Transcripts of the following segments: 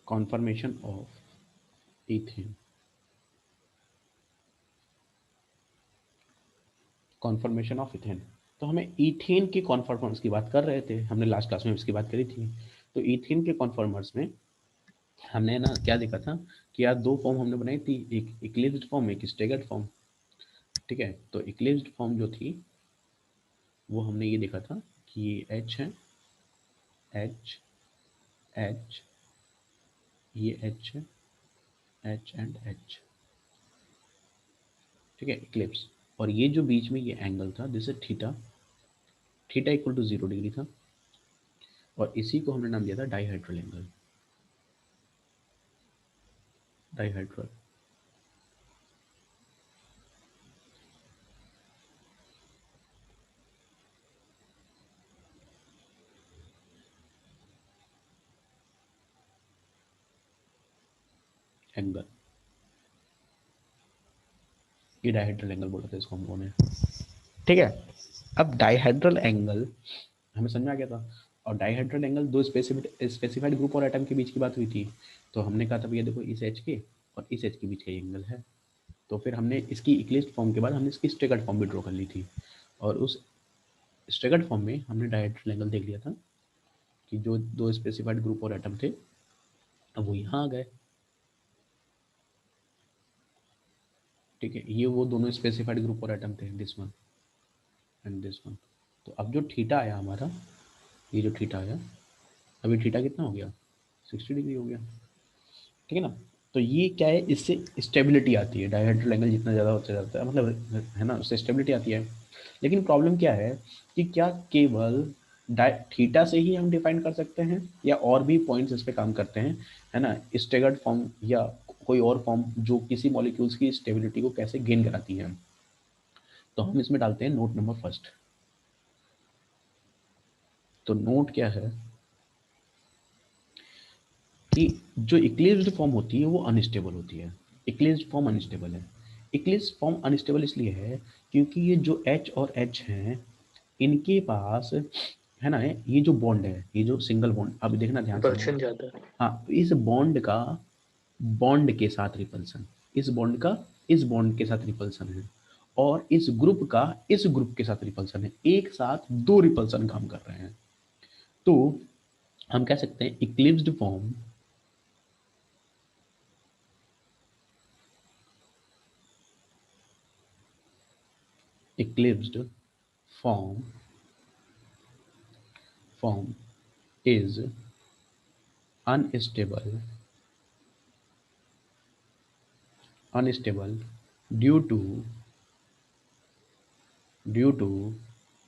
Conformation of ethane, conformation of ethane. तो हमें ethane के कॉन्फर्मर्स की बात कर रहे थे, हमने लास्ट क्लास में इसकी बात करी थी। तो इथेन के कॉन्फर्मर्स में हमने ना क्या देखा था कि यार दो फॉर्म हमने बनाई थी, एक इक्लिप्स्ड फॉर्म, एक स्टेगर्ड फॉर्म। ठीक है, तो इक्लिप्स्ड फॉर्म जो थी वो हमने ये देखा था कि ये H है, H, H, ये H है, H एंड H। ठीक है, इक्लिप्स। और ये जो बीच में ये एंगल था this is theta, theta equal to 0 degree था, और इसी को हमने नाम दिया था डाइहेड्रल एंगल, डाइहेड्रल एंगल, ये डाइहेड्रल एंगल बोला था इसको हम लोगों ने। ठीक है, अब डाइहेड्रल एंगल हमें समझ में आ गया था। और डाइहेड्रल एंगल दो स्पेसिफाइड ग्रुप और एटम के बीच की बात हुई थी। तो हमने कहा था भैया देखो इस एच के और इस एच के बीच का ये एंगल है। तो फिर हमने इसकी इक्लिप्स्ड फॉर्म के बाद हमने इसकी स्टेगर्ड फॉर्म भी ड्रॉ कर ली थी, और उस स्टेगर्ड फॉर्म में हमने डाइहेड्रल एंगल देख लिया था कि जो दो स्पेसिफाइड ग्रुप और एटम थे अब वो यहाँ आ गए। ठीक है, ये वो दोनों स्पेसिफाइड ग्रुप और एटम थे, this one and this one. तो अब जो थीटा आया हमारा, ये जो थीटा आया, अभी थीटा कितना हो गया, 60 डिग्री हो गया। ठीक है ना। तो ये क्या है, इससे स्टेबिलिटी आती है, डायहेड्रल एंगल जितना ज़्यादा होता जाता है मतलब है ना, उससे स्टेबिलिटी आती है। लेकिन प्रॉब्लम क्या है कि क्या केवल थीटा से ही हम डिफाइन कर सकते हैं या और भी पॉइंट्स इस पे काम करते हैं, है ना, स्टेगर्ड फॉर्म या कोई और फॉर्म जो किसी मॉलिक्यूल्स की स्टेबिलिटी को कैसे गेन कराती है। तो हम इसमें डालते हैं नोट नंबर फर्स्ट। तो नोट क्या है कि जो इक्लिप्स्ड फॉर्म होती है वो अनस्टेबल होती है। इक्लिप्स्ड फॉर्म अनस्टेबल है। इक्लिप्स्ड फॉर्म अनस्टेबल इसलिए है क्योंकि ये जो H और H हैं इनके पास, है ना, ये जो बॉन्ड है, ये जो सिंगल बॉन्ड, अब देखना ध्यान से रिपल्शन ज्यादा है। हाँ, तो इस बॉन्ड का बॉन्ड के साथ रिपल्सन, इस बॉन्ड का इस बॉन्ड के साथ रिपल्सन है, और इस ग्रुप का इस ग्रुप के साथ रिपल्सन है, एक साथ दो रिपल्सन काम कर रहे हैं। तो हम कह सकते हैं eclipsed form, eclipsed form is unstable due to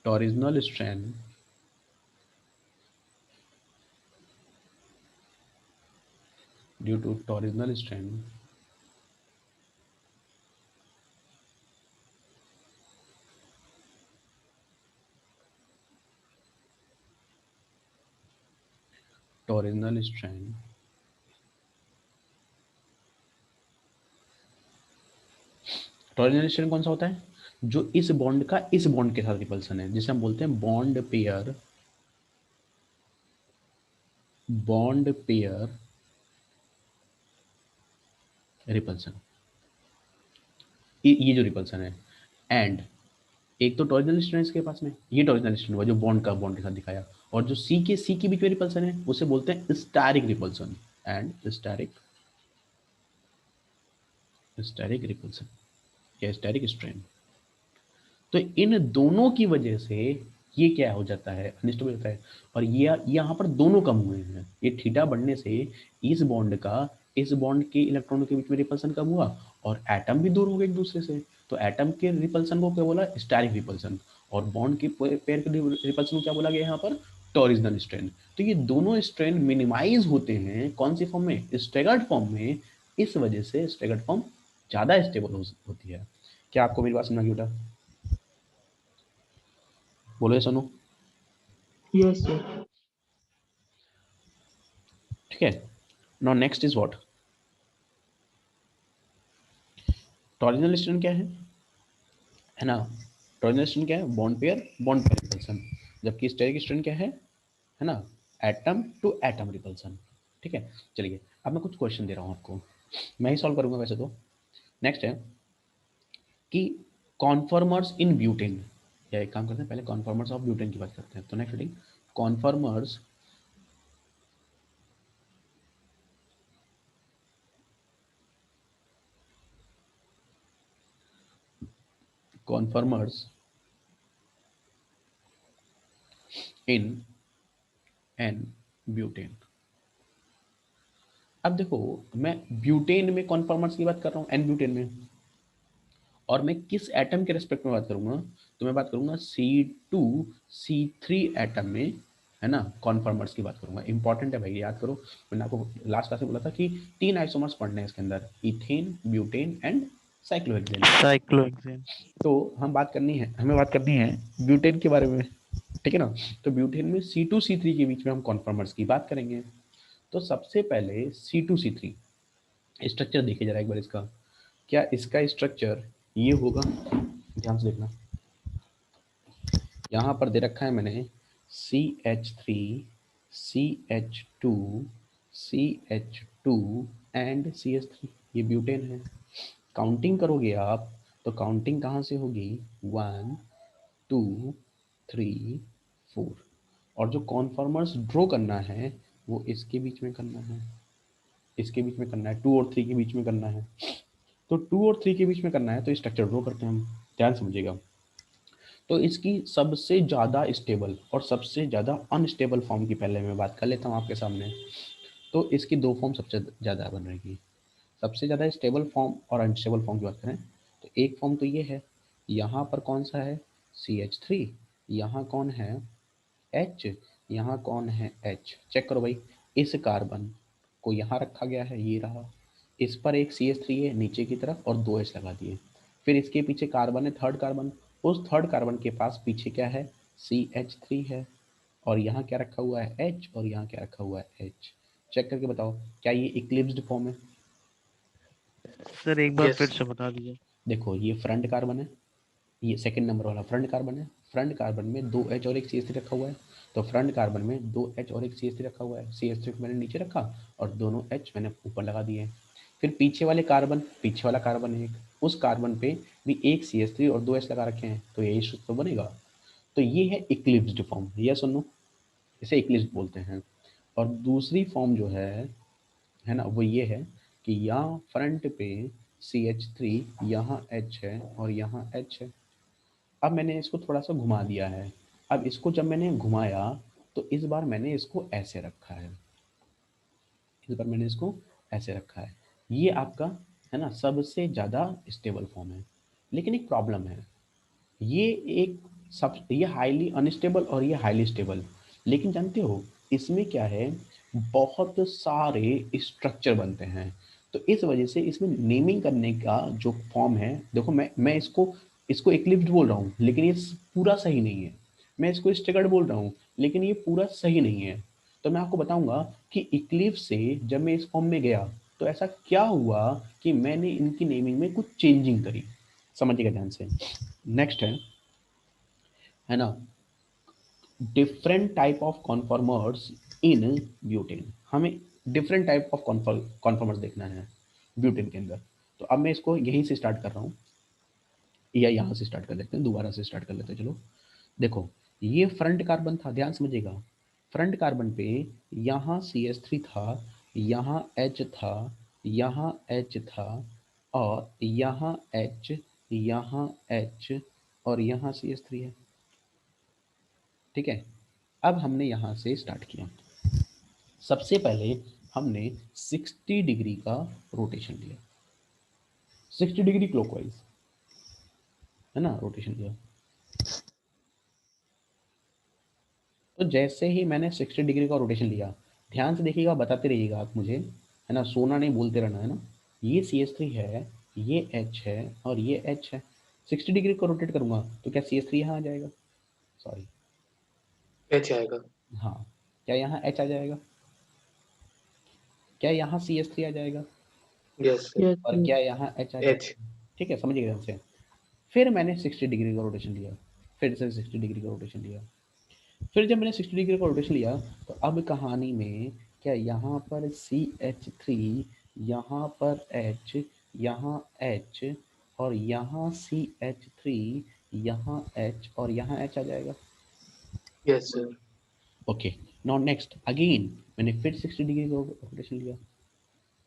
torsional strain, due to torsional strain torsional strain torsional strain कौन सा होता है, जो इस बॉन्ड का इस बॉन्ड के साथ रिपल्सन है, जिसे हम बोलते हैं बॉन्ड पेयर रिपल्सन। ये जो रिपल्सन है, एंड एक तो टॉर्जनल स्ट्रेन इसके पास में, ये टॉर्जनल स्ट्रेन हुआ जो बॉन्ड के साथ दिखाया, और जो सी के बीच में रिपल्सन है उसे बोलते हैं asterisk repulsion, and asterisk repulsion या स्टैरिक स्ट्रेन। तो इन दोनों की वजह से ये क्या हो जाता है, अनस्टेबल होता है। और ये यहाँ पर दोनों कम हुए हैं, ये थीटा बढ़ने से इस बॉन्ड का इस बॉन्ड के इलेक्ट्रॉनों के बीच में रिपल्सन कम हुआ, और एटम भी दूर हो गए एक दूसरे से। तो एटम के रिपल्सन को क्या बोला, स्टैरिक रिपल्सन, और बॉन्ड के पेयर के रिपल्सन को क्या बोला गया यहाँ पर, टॉरिजनल स्ट्रेन। तो ये दोनों स्ट्रेन मिनिमाइज होते हैं कौन सी फॉर्म में, स्टेगर्ड फॉर्म में। इस वजह से स्टेगर्ड फॉर्म ज़्यादा स्टेबल होती है। क्या आपको मेरी बात समझ में बेटा, बोलो ये सुनो। Yes sir. ठीक है, now next is what, torsional strain क्या है ना, टॉर्जनल स्ट्रेन क्या है, बॉन्ड पेयर रिपल्सन। जबकि स्टेरिक स्ट्रेन क्या है ना, एटम टू एटम रिपल्सन। ठीक है, चलिए अब मैं कुछ क्वेश्चन दे रहा हूँ आपको, मैं ही सॉल्व करूंगा वैसे तो। नेक्स्ट है कि कॉन्फॉर्मर्स इन ब्यूटेन, या एक काम करते हैं पहले कॉन्फॉर्मर्स ऑफ ब्यूटेन की बात करते हैं। तो next heading conformers conformers in n butane. अब देखो मैं ब्यूटेन में कॉन्फॉर्मर्स की बात कर रहा हूँ, एन ब्यूटेन में, और मैं किस एटम के रेस्पेक्ट में बात करूंगा, तो मैं बात करूंगा C2C3 एटम में, है ना, कॉन्फॉर्मर्स की बात करूंगा। इंपॉर्टेंट है भाई, याद करो। मैंने आपको लास्ट क्लास में बोला था कि 3 आइसोमर्स पढ़ने हैं इसके अंदर, ethane, butane and cyclohexane. Cyclohexane. तो हमें बात करनी है ब्यूटेन के बारे में, ठीक है ना। तो ब्यूटेन में C2C3 के बीच में हम कॉन्फॉर्मर्स की बात करेंगे। तो सबसे पहले C2C3 स्ट्रक्चर देखिए जरा एक बार इसका। क्या इसका स्ट्रक्चर ये होगा? ध्यान से देखना, यहाँ पर दे रखा है मैंने CH3, CH2, CH2 and CH3, ये ब्यूटेन है। काउंटिंग करोगे आप तो काउंटिंग कहाँ से होगी? 1 2 3 4। और जो कॉन्फॉर्मर्स ड्रॉ करना है वो इसके बीच में करना है, इसके बीच में करना है, 2 और 3 के बीच में करना है। तो 2 और 3 के बीच में करना है तो स्ट्रक्चर ड्रॉ करते हैं हम, ध्यान समझिएगा। तो इसकी सबसे ज़्यादा स्टेबल और सबसे ज़्यादा अनस्टेबल फॉर्म की पहले मैं बात कर लेता हूँ आपके सामने। तो इसकी दो फॉर्म सबसे ज़्यादा बन रहेगी। सबसे ज़्यादा स्टेबल फॉर्म और अनस्टेबल फॉर्म की बात करें तो एक फॉर्म तो ये है, यहाँ पर कौन सा है? CH3, यहाँ कौन है? H, यहाँ कौन है? H। चेक करो भाई, इस कार्बन को यहाँ रखा गया है, ये रहा, इस पर एक CH3 है नीचे की तरफ और 2 H लगा दिए। फिर इसके पीछे कार्बन है, थर्ड कार्बन, उस थर्ड कार्बन के पास पीछे क्या है? CH3 है, और यहाँ क्या रखा हुआ है? H, और यहाँ क्या रखा हुआ है? H। चेक करके बताओ क्या ये इक्लिप्स्ड फॉर्म है? सर एक बार यस फिर से बता दीजिए। देखो ये फ्रंट कार्बन है, ये सेकंड नंबर वाला फ्रंट कार्बन है, फ्रंट कार्बन में 2 H और एक CH3 रखा हुआ है। तो फ्रंट कार्बन में 2 H और एक CH3 रखा हुआ है, CH3 को मैंने नीचे रखा और दोनों H मैंने ऊपर लगा दिए। फिर पीछे वाले कार्बन, पीछे वाला कार्बन है एक, उस कार्बन पे भी एक CH3 और 2 H लगा रखे हैं, तो यही सूत्र बनेगा। तो ये है इक्लिप्स्ड फॉर्म, यह सुनो, इसे इक्लिप्स बोलते हैं। और दूसरी फॉर्म जो है ना, वो ये है कि यहाँ फ्रंट पे CH3, यहाँ H है और यहाँ H है। अब मैंने इसको थोड़ा सा घुमा दिया है। अब इसको जब मैंने घुमाया तो इस बार मैंने इसको ऐसे रखा है, इस बार मैंने इसको ऐसे रखा है। ये आपका, है ना, सबसे ज़्यादा स्टेबल फॉर्म है। लेकिन एक प्रॉब्लम है, ये एक ये हाईली अनस्टेबल और ये हाईली स्टेबल। लेकिन जानते हो इसमें क्या है, बहुत सारे स्ट्रक्चर बनते हैं। तो इस वजह से इसमें नेमिंग करने का जो फॉर्म है, देखो मैं इसको इसको इक्लिप्स्ड बोल रहा हूँ लेकिन ये पूरा सही नहीं है। मैं इसको स्टिकर्ड बोल रहा हूँ लेकिन ये पूरा सही नहीं है। तो मैं आपको बताऊंगा कि इक्लिप्स से जब मैं इस फॉर्म में गया तो ऐसा क्या हुआ कि मैंने इनकी नेमिंग में कुछ चेंजिंग करी। समझिएगा ध्यान से। नेक्स्ट है ना, different type of conformers in butane. हमें डिफरेंट टाइप ऑफ कॉन्फॉर्मर्स देखना है ब्यूटेन के अंदर। तो अब मैं इसको यहीं से स्टार्ट कर रहा हूँ, या यहाँ से स्टार्ट कर लेते हैं, दोबारा से स्टार्ट कर लेते हैं। चलो देखो, ये फ्रंट कार्बन था, ध्यान समझिएगा। फ्रंट कार्बन पे यहाँ CH3 था, यहाँ H था, यहाँ H था, और यहाँ H, यहाँ H, और यहाँ CH3 है। ठीक है, अब हमने यहाँ से स्टार्ट किया। सबसे पहले हमने 60 डिग्री का रोटेशन लिया, 60 डिग्री क्लॉकवाइज, है ना, रोटेशन लिया। तो जैसे ही मैंने 60 डिग्री का रोटेशन लिया, ध्यान से देखिएगा, बताते रहिएगा आप मुझे, है ना, सोना नहीं, बोलते रहना, है ना। ये CH3 है, ये H है और ये H है। 60 डिग्री को रोटेट करूंगा तो क्या CH3 यहाँ आ जाएगा? सॉरी, एच आएगा। हाँ, क्या यहाँ H आ जाएगा? क्या यहाँ CH3 आ जाएगा? यस यस और क्या यहाँ H आ एच। जाएगा? ठीक है, समझिएगा ध्यान से। फिर मैंने 60 डिग्री का रोटेशन लिया, फिर से 60 डिग्री का रोटेशन लिया। फिर जब मैंने 60 डिग्री का रोटेशन लिया तो अब कहानी में क्या यहाँ पर CH3, यहाँ पर H, यहाँ H और यहाँ CH3, यहाँ H और यहाँ H आ जाएगा? Yes, sir. Okay, now next again मैंने फिर 60 डिग्री का रोटेशन लिया।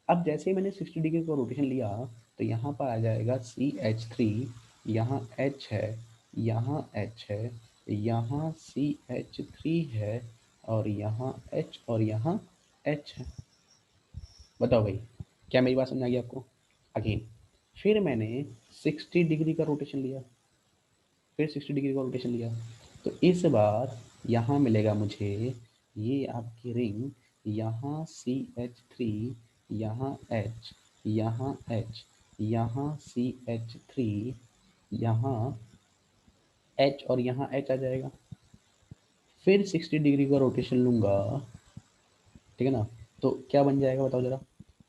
अब जैसे ही मैंने 60 डिग्री का रोटेशन लिया तो यहाँ पर आ जाएगा CH3, यहाँ H है, यहाँ H है, यहाँ CH3 है और यहाँ H और यहाँ H है। बताओ भाई, क्या मेरी बात समझ आ गई आपको? अगेन फिर मैंने 60 डिग्री का रोटेशन लिया, फिर 60 डिग्री का रोटेशन लिया तो इस बार यहाँ मिलेगा मुझे ये आपकी रिंग, यहाँ CH3, यहाँ H, यहाँ H, यहाँ CH3, यहाँ H और यहाँ H आ जाएगा। फिर 60 डिग्री का रोटेशन लूँगा, ठीक है ना, तो क्या बन जाएगा बताओ ज़रा।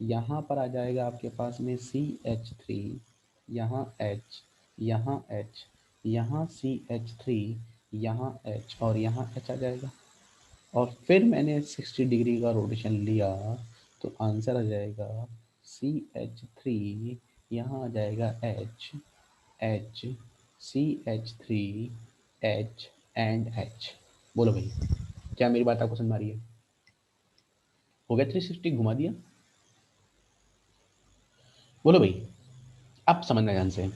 यहाँ पर आ जाएगा आपके पास में CH3, यहाँ H, यहाँ H, यहाँ CH3, यहाँ H और यहाँ H आ जाएगा। और फिर मैंने 60 डिग्री का रोटेशन लिया तो आंसर आ जाएगा CH3, यहाँ आ जाएगा H, H, CH3, H and H। बोलो भाई, क्या मेरी बात आपको समझ में आ रही है? हो गया 360 घुमा दिया? बोलो भाई, अब समझना ध्यान से।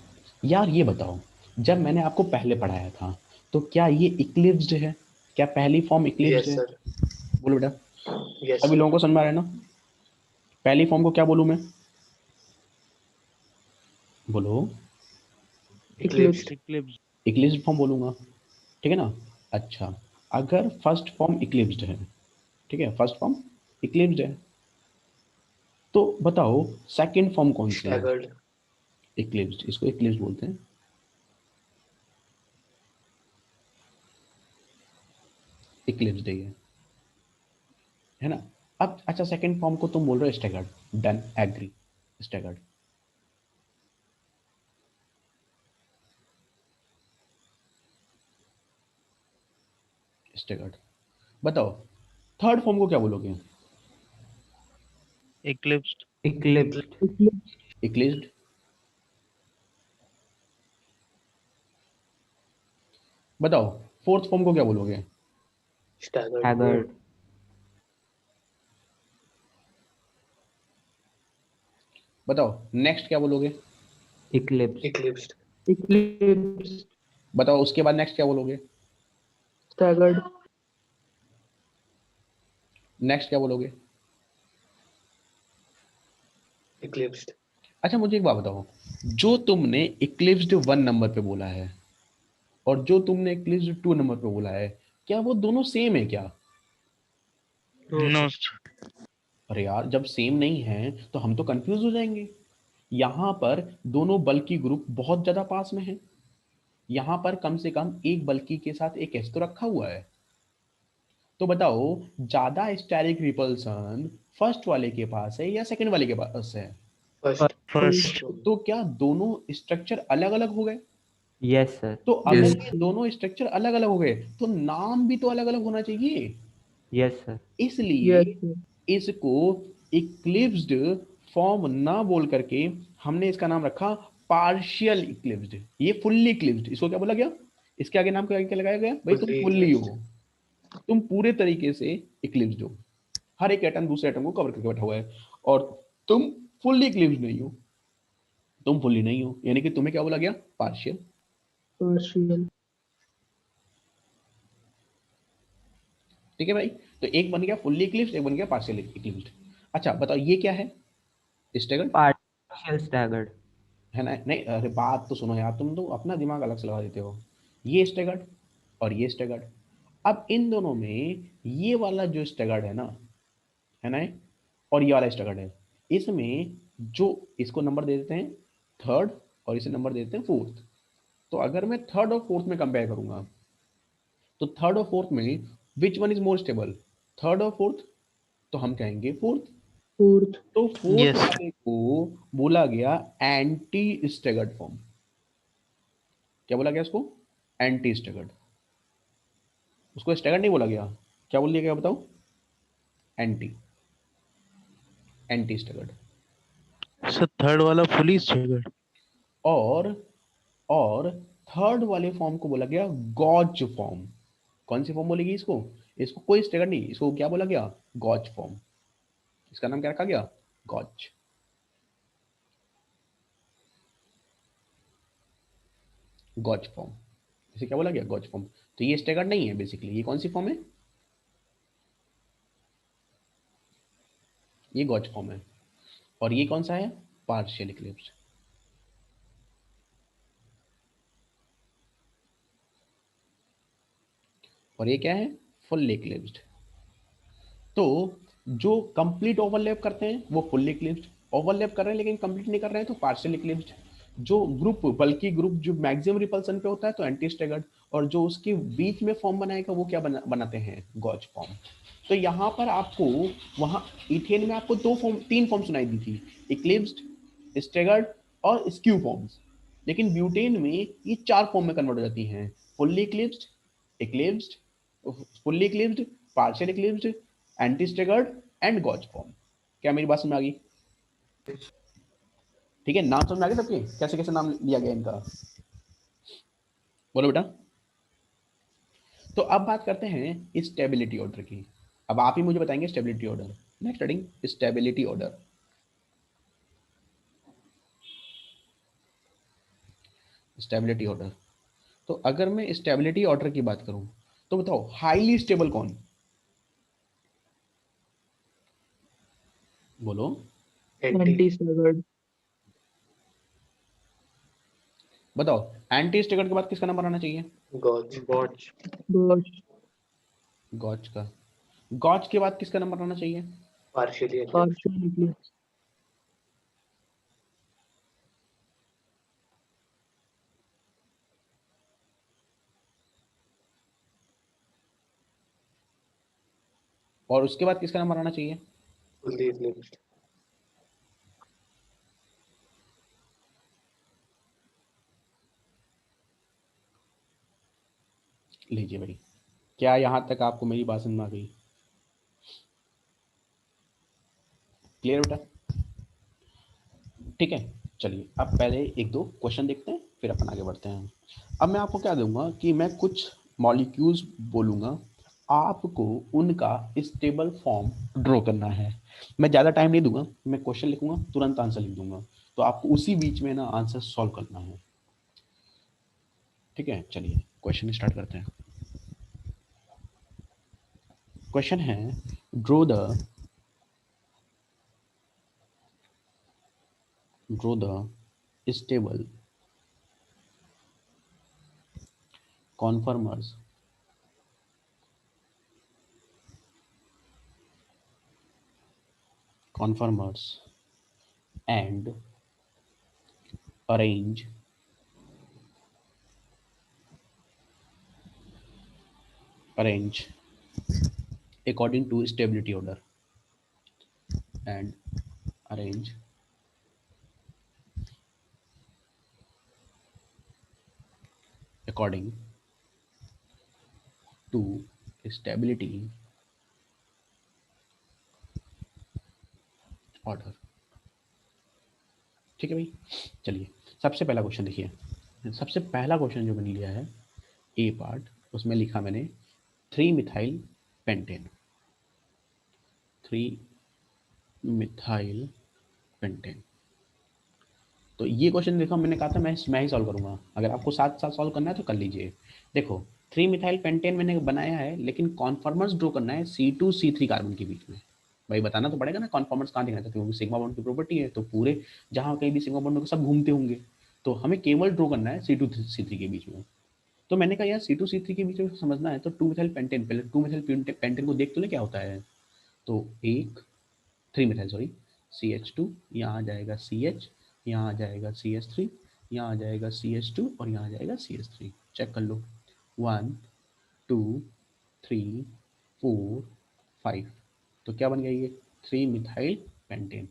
यार ये बताओ, जब मैंने आपको पहले पढ़ाया था तो क्या ये इक्लिप्स्ड है? क्या पहली फॉर्म इक्लिप्स्ड Yes, है? sir. बोलो बेटा, Yes, अभी sir. लोगों को समझ में आ रहा है ना? पहली फॉर्म को क्या बोलूं मैं? बोलो। Eclipsed. Eclipse. इक्लिप्स्ड फॉर्म बोलूंगा, ठीक है ना? अच्छा, अगर फर्स्ट फॉर्म इक्लिप्स्ड है, ठीक है, फर्स्ट फॉर्म इक्लिप्स्ड है, तो बताओ सेकंड फॉर्म कौन सी है? Staggered. इक्लिप्स्ड, इसको इक्लिप्स्ड बोलते हैं। इक्लिप्स्ड है ना? अब अच्छा, सेकंड फॉर्म को तुम बोल रहे हो staggered, done, agree, staggered. Staggered. बताओ थर्ड फॉर्म को क्या बोलोगे? Eclipsed. Eclipsed. इक्लिप्स्ड। बताओ फोर्थ फॉर्म को क्या बोलोगे? Staggered. Staggered. बताओ नेक्स्ट क्या बोलोगे? Eclipsed. Eclipsed. Eclipsed. बताओ उसके बाद नेक्स्ट क्या बोलोगे? Staggered. नेक्स्ट क्या बोलोगे? Eclipsed. अच्छा मुझे एक बात बताओ, जो तुमने इक्लिप्स्ड 1 नंबर पे बोला है और जो तुमने इक्लिप्स्ड 2 नंबर पे बोला है, क्या वो दोनों सेम है क्या? No, अरे यार, जब सेम नहीं है तो हम तो कंफ्यूज हो जाएंगे। यहाँ पर दोनों बल्कि ग्रुप बहुत ज्यादा पास में है, यहाँ पर कम से कम एक बल्कि के साथ एक एच तो रखा हुआ है। तो बताओ ज्यादा स्टेरिक रिपल्सन फर्स्ट वाले के पास है या सेकंड वाले के पास है? First. first. तो क्या दोनों स्ट्रक्चर अलग अलग हो गए? Yes, sir. तो अगर Yes. ये दोनों स्ट्रक्चर अलग अलग हो गए तो नाम भी तो अलग अलग होना चाहिए। Yes, sir. इसलिए इसको इक्लिप्स्ड फॉर्म ना बोल करके हमने इसका नाम रखा पार्शियल इक्लिप्स्ड। ये फुल्ली इक्लिप्स्ड, इसको क्या बोला गया? इसके आगे नाम क्या लगाया गया? भाई तुम Fully फुल्ली eclipsed. हो, तुम पूरे तरीके से इक्लिप्स्ड हो, हर एक एटम दूसरे एटम को कवर करके बैठा हुआ है, और तुम फुल्ली इक्लिप्स्ड नहीं हो, तुम फुल्ली नहीं हो, यानी कि तुम्हें क्या बोला गया? पार्शियल। Partial. ठीक है भाई, तो एक बन गया फुल्ली इक्लिप्स्ड, एक बन गया पार्शियल इक्लिप्स्ड। अच्छा बताओ ये क्या है? Staggered Partial staggered. है ना? नहीं, अरे बात तो सुनो यार, तुम तो अपना दिमाग अलग से लगा देते हो। ये स्टेगर्ड और ये स्टेगर्ड। अब इन दोनों में ये वाला जो स्टेगर्ड है ना, और ये वाला स्टेगर्ड है, इसमें जो इसको नंबर दे देते हैं थर्ड और इसे नंबर दे देते हैं फोर्थ। तो अगर मैं थर्ड और फोर्थ में कंपेयर करूंगा तो थर्ड और फोर्थ में which one is more stable? Third और फोर्थ? तो हम कहेंगे फोर्थ। Fourth. तो फोर्थ Yes. वाले को बोला गया एंटी स्टेगर्ड फॉर्म। क्या बोला गया उसको? Anti staggered. उसको स्टेगर्ड नहीं बोला गया, क्या बोल दिया गया बताओ? Anti. Anti staggered. Sir third वाला फुली स्टैगर्ड। और थर्ड वाले फॉर्म को बोला गया गॉच फॉर्म। कौन सी फॉर्म बोलेगी इसको? इसको कोई स्टैगर्ड नहीं, इसको क्या बोला गया? गॉच फॉर्म। इसका नाम क्या रखा गया? गॉच। गॉच फॉर्म, इसे क्या बोला गया? गॉच फॉर्म। तो ये स्टैगर्ड नहीं है बेसिकली, ये कौन सी फॉर्म है? ये गॉच फॉर्म है। और ये कौन सा है? Partial Eclipse. और ये क्या है? Full eclipsed. तो जो कंप्लीट ओवरलैप करते हैं वो फुल इक्लिप्स्ड, ओवरलैप कर रहे हैं लेकिन कंप्लीट नहीं कर रहे हैं तो पार्शियल इक्लिप्स्ड। जो ग्रुप बल्कि ग्रुप जो मैक्सिमम रिपल्सन पे होता है तो एंटी स्टैगर्ड, और जो उसके बीच में फॉर्म बनाएगा वो क्या बनाते हैं? गॉच फॉर्म। तो यहाँ पर आपको वहाँ इथेन में आपको तीन फॉर्म सुनाई दी थी, इक्लिप्स्ड, स्टैगर्ड और स्क्यू फॉर्म्स। लेकिन ब्यूटेन में ये 4 फॉर्म में कन्वर्ट हो जाती हैं, fully eclipsed, eclipsed, fully eclipsed, partial eclipsed, anti staggered and gauche form. क्या मेरी बात समझ में आ गई? ठीक है, नाम समझ में आ गए सबके? कैसे कैसे नाम लिया गया इनका? बोलो बेटा। तो अब बात करते हैं स्टेबिलिटी ऑर्डर की। अब आप ही मुझे बताएंगे stability order. Next heading, stability order. Stability order. तो अगर मैं स्टेबिलिटी ऑर्डर की बात करूं तो बताओ हाईली स्टेबल कौन? बोलो। Anti staggered. बताओ एंटी स्टैगर्ड के बाद किसका नंबर आना चाहिए? गॉच। गॉच। गॉच। गॉच का। गॉच के बाद किसका नंबर आना चाहिए? Partially partially. और उसके बाद किसका नंबर आना चाहिए? Fully eclipsed. लीजिए भाई, क्या यहां तक आपको मेरी बात समझ में आ गई? क्लियर बेटा? ठीक है, चलिए अब पहले एक दो क्वेश्चन देखते हैं फिर अपन आगे बढ़ते हैं। अब मैं आपको क्या दूंगा कि मैं कुछ मॉलिक्यूल्स बोलूंगा, आपको उनका स्टेबल फॉर्म ड्रॉ करना है। मैं ज़्यादा टाइम नहीं दूंगा, मैं क्वेश्चन लिखूंगा तुरंत आंसर लिख दूंगा, तो आपको उसी बीच में ना आंसर सॉल्व करना है। ठीक है, चलिए क्वेश्चन स्टार्ट करते हैं। क्वेश्चन है, draw the stable conformers and arrange according to stability order and arrange according to stability order। ठीक है भाई, चलिए सबसे पहला क्वेश्चन देखिए। सबसे पहला क्वेश्चन जो मैंने लिया है ए पार्ट, उसमें लिखा मैंने 3 मिथाइल पेंटेन। 3 methyl pentane. तो ये क्वेश्चन देखो, मैंने कहा था मैं ही सॉल्व करूंगा, अगर आपको साथ साथ सॉल्व करना है तो कर लीजिए। देखो 3 मिथाइल पेंटेन मैंने बनाया है, लेकिन कॉन्फॉर्मर्स ड्रॉ करना है C2C3 कार्बन के बीच में। भाई बताना तो पड़ेगा ना कॉन्फॉर्मर्स कहाँ दिखना था, क्योंकि सिग्मा बॉन्ड की प्रॉपर्टी है, तो पूरे जहाँ कहीं भी सिग्मा बॉन्ड सब घूमते होंगे, तो हमें केवल ड्रॉ करना है C2C3 के बीच में। तो मैंने कहा यार C2C3 के बीच में समझना है तो 2 मिथाइल पेंटेन, पहले 2 मिथाइल पेंटेन को देख तो ले क्या होता है। तो एक 3 मिथाइल सॉरी, CH2, यहाँ आ जाएगा CH, यहाँ आ जाएगा CH3, यहाँ आ जाएगा CH2 और यहाँ आ जाएगा CH3। चेक कर लो, 1 2 3 4 5। तो क्या बन गया ये? 3 मिथाइल पेंटेन।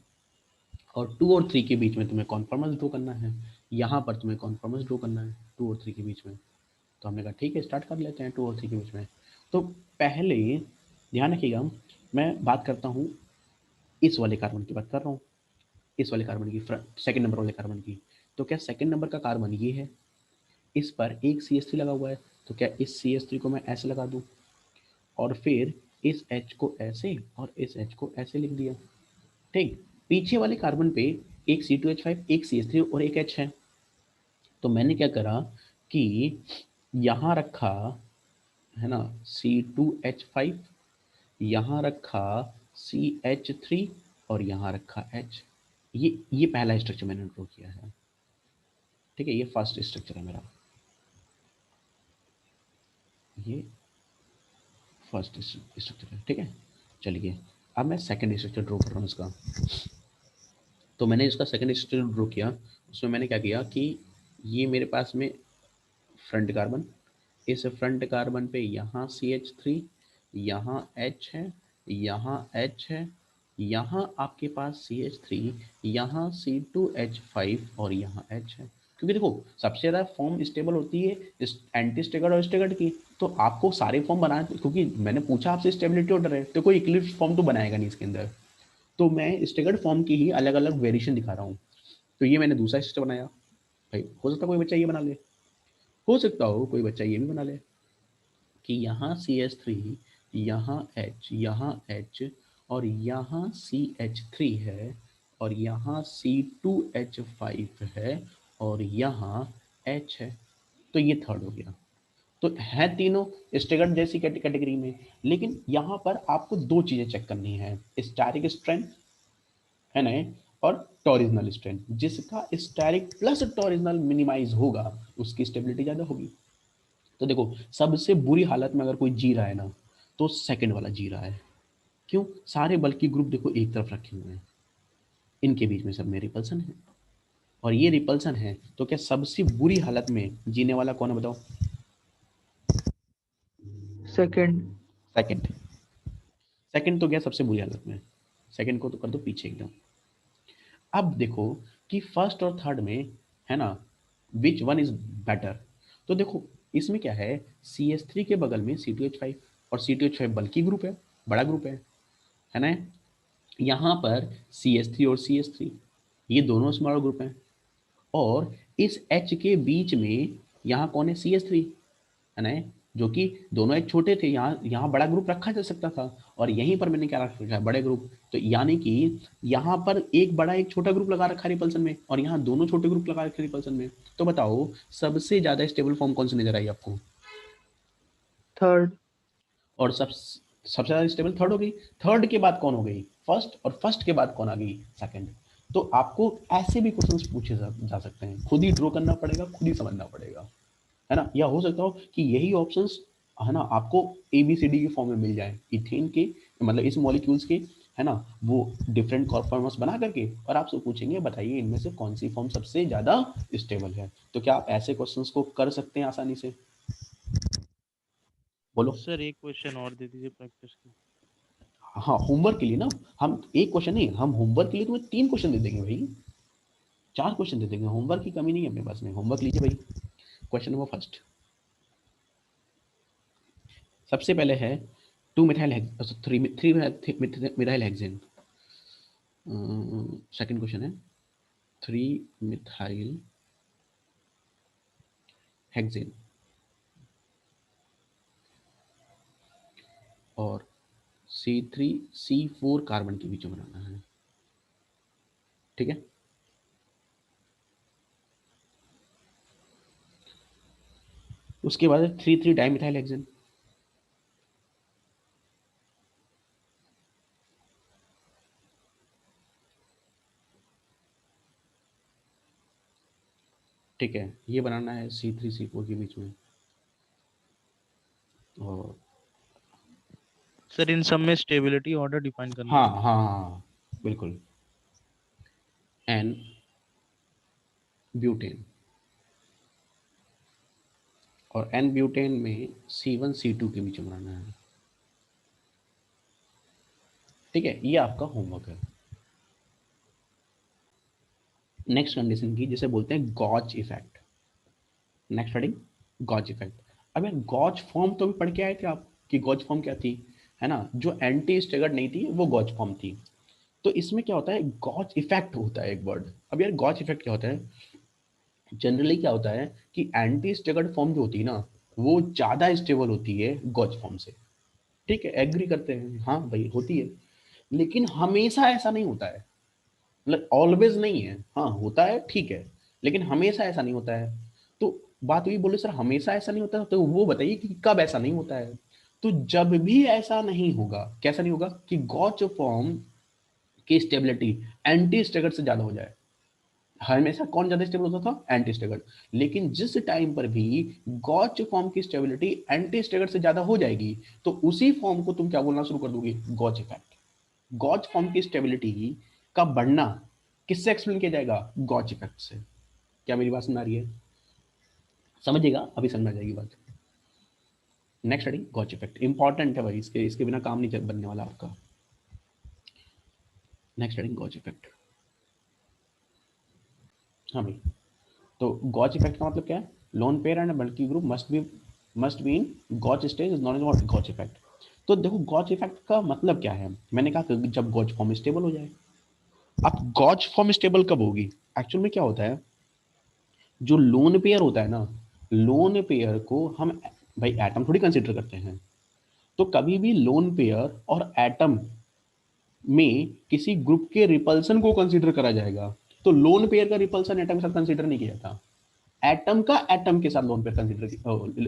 और 2 और 3 के बीच में तुम्हें कॉन्फॉर्मर्स ड्रॉ करना है, यहाँ पर तुम्हें कॉन्फॉर्मर्स ड्रॉ करना है 2 और 3 के बीच में। तो हमने कहा ठीक है स्टार्ट कर लेते हैं 2 और 3 के बीच में। तो पहले ध्यान रखिएगा, मैं बात करता हूँ इस वाले कार्बन की बात कर रहा हूँ, इस वाले कार्बन की, सेकंड नंबर वाले कार्बन की। तो क्या सेकंड नंबर का कार्बन ये है, इस पर एक CH3 लगा हुआ है, तो क्या इस CH3 को मैं ऐसे लगा दूं और फिर इस H को ऐसे और इस H को ऐसे लिख दिया। ठीक, पीछे वाले कार्बन पे एक C2H5, एक CH3 और एक H है। तो मैंने क्या करा कि यहाँ रखा, है ना, C2H5, यहाँ रखा CH3 और यहाँ रखा H। ये पहला स्ट्रक्चर मैंने ड्रॉ किया है। ठीक है, ये फर्स्ट स्ट्रक्चर है मेरा, ये फर्स्ट स्ट्रक्चर है। ठीक है, चलिए अब मैं सेकंड स्ट्रक्चर ड्रॉ कर रहा हूँ इसका। तो मैंने इसका सेकंड स्ट्रक्चर ड्रॉ किया, उसमें मैंने क्या किया कि ये मेरे पास में फ्रंट कार्बन, इस फ्रंट कार्बन पे यहाँ CH3, यहाँ H है, यहाँ H है, यहाँ आपके पास CH3, यहाँ C2H5 और यहाँ H है। क्योंकि देखो सबसे ज़्यादा फॉर्म स्टेबल होती है एंटी स्टेगर्ड और स्टेगर्ड की, तो आपको सारे फॉर्म बनाने, क्योंकि मैंने पूछा आपसे स्टेबिलिटी ऑर्डर है, तो कोई इक्लिप्स फॉर्म तो बनाएगा नहीं इसके अंदर, तो मैं स्टेगर्ड फॉर्म की ही अलग अलग वेरिएशन दिखा रहा हूँ। तो ये मैंने दूसरा स्टेप बनाया। भाई हो सकता है कोई बच्चा ये बना ले, हो सकता हो कोई बच्चा ये भी बना ले कि यहाँ CH3, यहाँ H, यहाँ H और यहाँ CH3 है और यहाँ C2H5 है और यहाँ H है। तो ये थर्ड हो गया। तो है तीनों स्टेगर्ड जैसी कैटेगरी में, लेकिन यहाँ पर आपको दो चीजें चेक करनी है, स्टैटिक स्ट्रेंथ है ना, और टॉरिजनल स्ट्रेंथ। जिसका स्टैटिक प्लस टॉरिजनल मिनिमाइज होगा उसकी स्टेबिलिटी ज्यादा होगी। तो देखो सबसे बुरी हालत में अगर कोई जी रहा है ना, तो सेकंड वाला जी रहा है। क्यों? सारे बल्कि ग्रुप देखो एक तरफ रखे हुए हैं, इनके बीच में सब में रिपल्सन है और ये रिपल्सन है, तो क्या सबसे बुरी हालत में जीने वाला कौन है बताओ? सेकंड। सेकंड। सेकंड तो क्या सबसे बुरी हालत में, सेकंड को तो कर दो पीछे एकदम। अब देखो कि फर्स्ट और थर्ड में, है ना, विच वन इज बेटर। तो देखो इसमें क्या है, CH3 के बगल में C2H5 और C2H5 बल्कि ग्रुप है, बड़ा ग्रुप है ना। यहाँ पर CH3 और CH3 ये दोनों स्मॉल ग्रुप हैं और इस H के बीच में यहाँ कौन है, CH3 है ना, जो कि दोनों एक छोटे थे, यहाँ बड़ा ग्रुप रखा जा सकता था और यहीं पर मैंने क्या रखा है, बड़े ग्रुप। तो यानी कि यहाँ पर एक बड़ा एक छोटा ग्रुप लगा रखा है रिपल्सन में और यहाँ दोनों छोटे ग्रुप लगा रखे रिपल्सन में। तो बताओ सबसे ज्यादा स्टेबल फॉर्म कौन सी नजर आई आपको? थर्ड। और सबसे ज्यादा स्टेबल थर्ड हो गई। थर्ड के बाद कौन हो गई, फर्स्ट, और फर्स्ट के बाद कौन आ गई, सेकंड। तो आपको ऐसे भी क्वेश्चंस पूछे जा सकते हैं, खुद ही ड्रॉ करना पड़ेगा, खुद ही समझना पड़ेगा, है ना। या हो सकता हो कि यही ऑप्शंस, है ना, आपको ABCD के फॉर्म में मिल जाए, इथेन के, मतलब इस मॉलिक्यूल्स के, है ना, वो डिफरेंट कॉन्फॉर्मर्स बना करके, और आपसे पूछेंगे बताइए इनमें से कौन सी फॉर्म सबसे ज्यादा स्टेबल है। तो क्या आप ऐसे क्वेश्चंस को कर सकते हैं आसानी से? बोलो। सर एक क्वेश्चन और दे दीजिए प्रैक्टिस की। हाँ, होमवर्क के लिए ना, हम एक क्वेश्चन नहीं, हम होमवर्क के लिए तुम्हें 3 क्वेश्चन दे देंगे भाई, 4 क्वेश्चन दे देंगे, होमवर्क की कमी नहीं है अपने पास में। होमवर्क लीजिए भाई। क्वेश्चन नंबर फर्स्ट, सबसे पहले है 2 methyl 3 methyl hexane. Second question है 3 मिथाइल हेक्सेन और C3C4 कार्बन के बीच में बनाना है। ठीक है, उसके बाद 3 डाइमिथाइल हेक्सेन। ठीक है, ये बनाना है C3C4 के बीच में। और सर इन सब में स्टेबिलिटी ऑर्डर डिफाइन करना हाँ पड़ेगा। हाँ हाँ बिल्कुल, एन ब्यूटेन, और एन ब्यूटेन में C1C2 के बीच में बनाना है। ठीक है, ये आपका होमवर्क है। नेक्स्ट कंडीशन की जिसे बोलते हैं gauche effect. Next heading gauche effect. अब यार गॉच फॉर्म तो भी पढ़ के आए थे आप कि गॉच फॉर्म क्या थी, है ना, जो एंटी स्टेगर्ड नहीं थी वो गॉच फॉर्म थी। तो इसमें क्या होता है, गॉच इफेक्ट होता है एक वर्ड। अब यार गॉच इफेक्ट क्या होता है, जनरली क्या होता है कि एंटी स्टेगर्ड फॉर्म जो होती है ना, वो ज्यादा स्टेबल होती है गॉच फॉर्म से। ठीक है, एग्री करते हैं, हाँ भाई होती है, लेकिन हमेशा ऐसा नहीं होता है, मतलब ऑलवेज नहीं है, हाँ होता है ठीक है, लेकिन हमेशा ऐसा नहीं होता है। तो बात हुई, बोले सर हमेशा ऐसा नहीं होता, तो वो बताइए कि कब ऐसा नहीं होता है। तो जब भी ऐसा नहीं होगा, कैसा नहीं होगा कि गॉच फॉर्म की स्टेबिलिटी एंटी स्टेगर्ड से ज्यादा हो जाए। हमेशा कौन ज्यादा स्टेबल होता था, एंटी स्टेगर्ड। लेकिन जिस टाइम पर भी गॉच फॉर्म की स्टेबिलिटी एंटी स्टेगर्ड से ज्यादा हो जाएगी, तो उसी फॉर्म को तुम क्या बोलना शुरू कर दोगे, गॉच इफेक्ट। गॉच फॉर्म की स्टेबिलिटी का बढ़ना किससे एक्सप्लेन किया जाएगा, गॉच इफेक्ट से। क्या मेरी बात समझ आ रही है, समझिएगा, अभी समझ आ जाएगी बात। Next study gauche effect, important है भाई, इसके इसके बिना काम नहीं बनने वाला आपका। Next study gauche effect. हाँ भाई, तो गॉच इफेक्ट का मतलब क्या है, lone pair and bulky group must be in gauche stage is known is gauche effect. तो देखो गॉच इफेक्ट का मतलब क्या है, मैंने कहा कि जब गॉच फॉर्म स्टेबल हो जाए। अब गॉच फॉर्म स्टेबल कब होगी, एक्चुअल में क्या होता है, जो लोन पेयर होता है ना, लोन पेयर को हम भाई एटम थोड़ी कंसीडर करते हैं। तो कभी भी लोन पेयर और एटम में किसी ग्रुप के रिपल्सन को कंसीडर करा जाएगा। तो लोन पेयर का रिपल्सन एटम के साथ कंसीडर नहीं किया जाता, एटम का एटम के साथ lone pair consider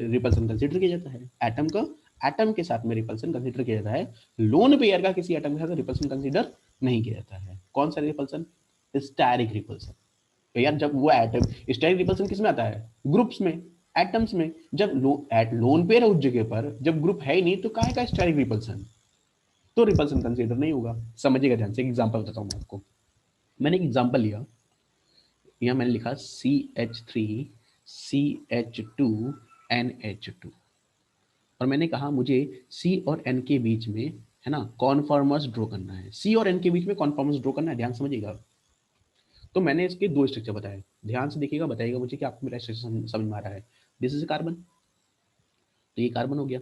repulsion consider किया जाता है। एटम का एटम के साथ में रिपल्सन कंसीडर किया जाता है, लोन पेयर का किसी एटम के साथ रिपल्सन कंसीडर नहीं किया जाता है। कौन सा रिपल्सन, स्टैरिक रिपल्सन। तो यार जब वो एटम, स्टैरिक रिपल्सन किस में आता है, ग्रुप्स में, एटम्स में। जब लोन पेयर है उस जगह पर, जब ग्रुप है ही नहीं, तो काहे का स्टैरिक रिपल्सन, तो रिपल्सन कंसीडर नहीं होगा। समझिएगा ध्यान से, एक एग्जांपल बताता हूं मैं आपको। मैंने एक एग्जांपल लिया, यहाँ मैंने लिखा CH3CH2NH2, और मैंने कहा मुझे C और N के बीच में, है ना, कॉन्फॉर्मर्स ड्रॉ करना है। C और N के बीच में कॉन्फॉर्मर्स ड्रॉ करना है, ध्यान समझिएगा। तो मैंने इसके दो स्ट्रक्चर बताए, ध्यान से देखिएगा, बताइएगा मुझे कि आपको मेरा स्ट्रक्चर समझ में आ रहा है। दिस इज कार्बन, तो ये कार्बन हो गया।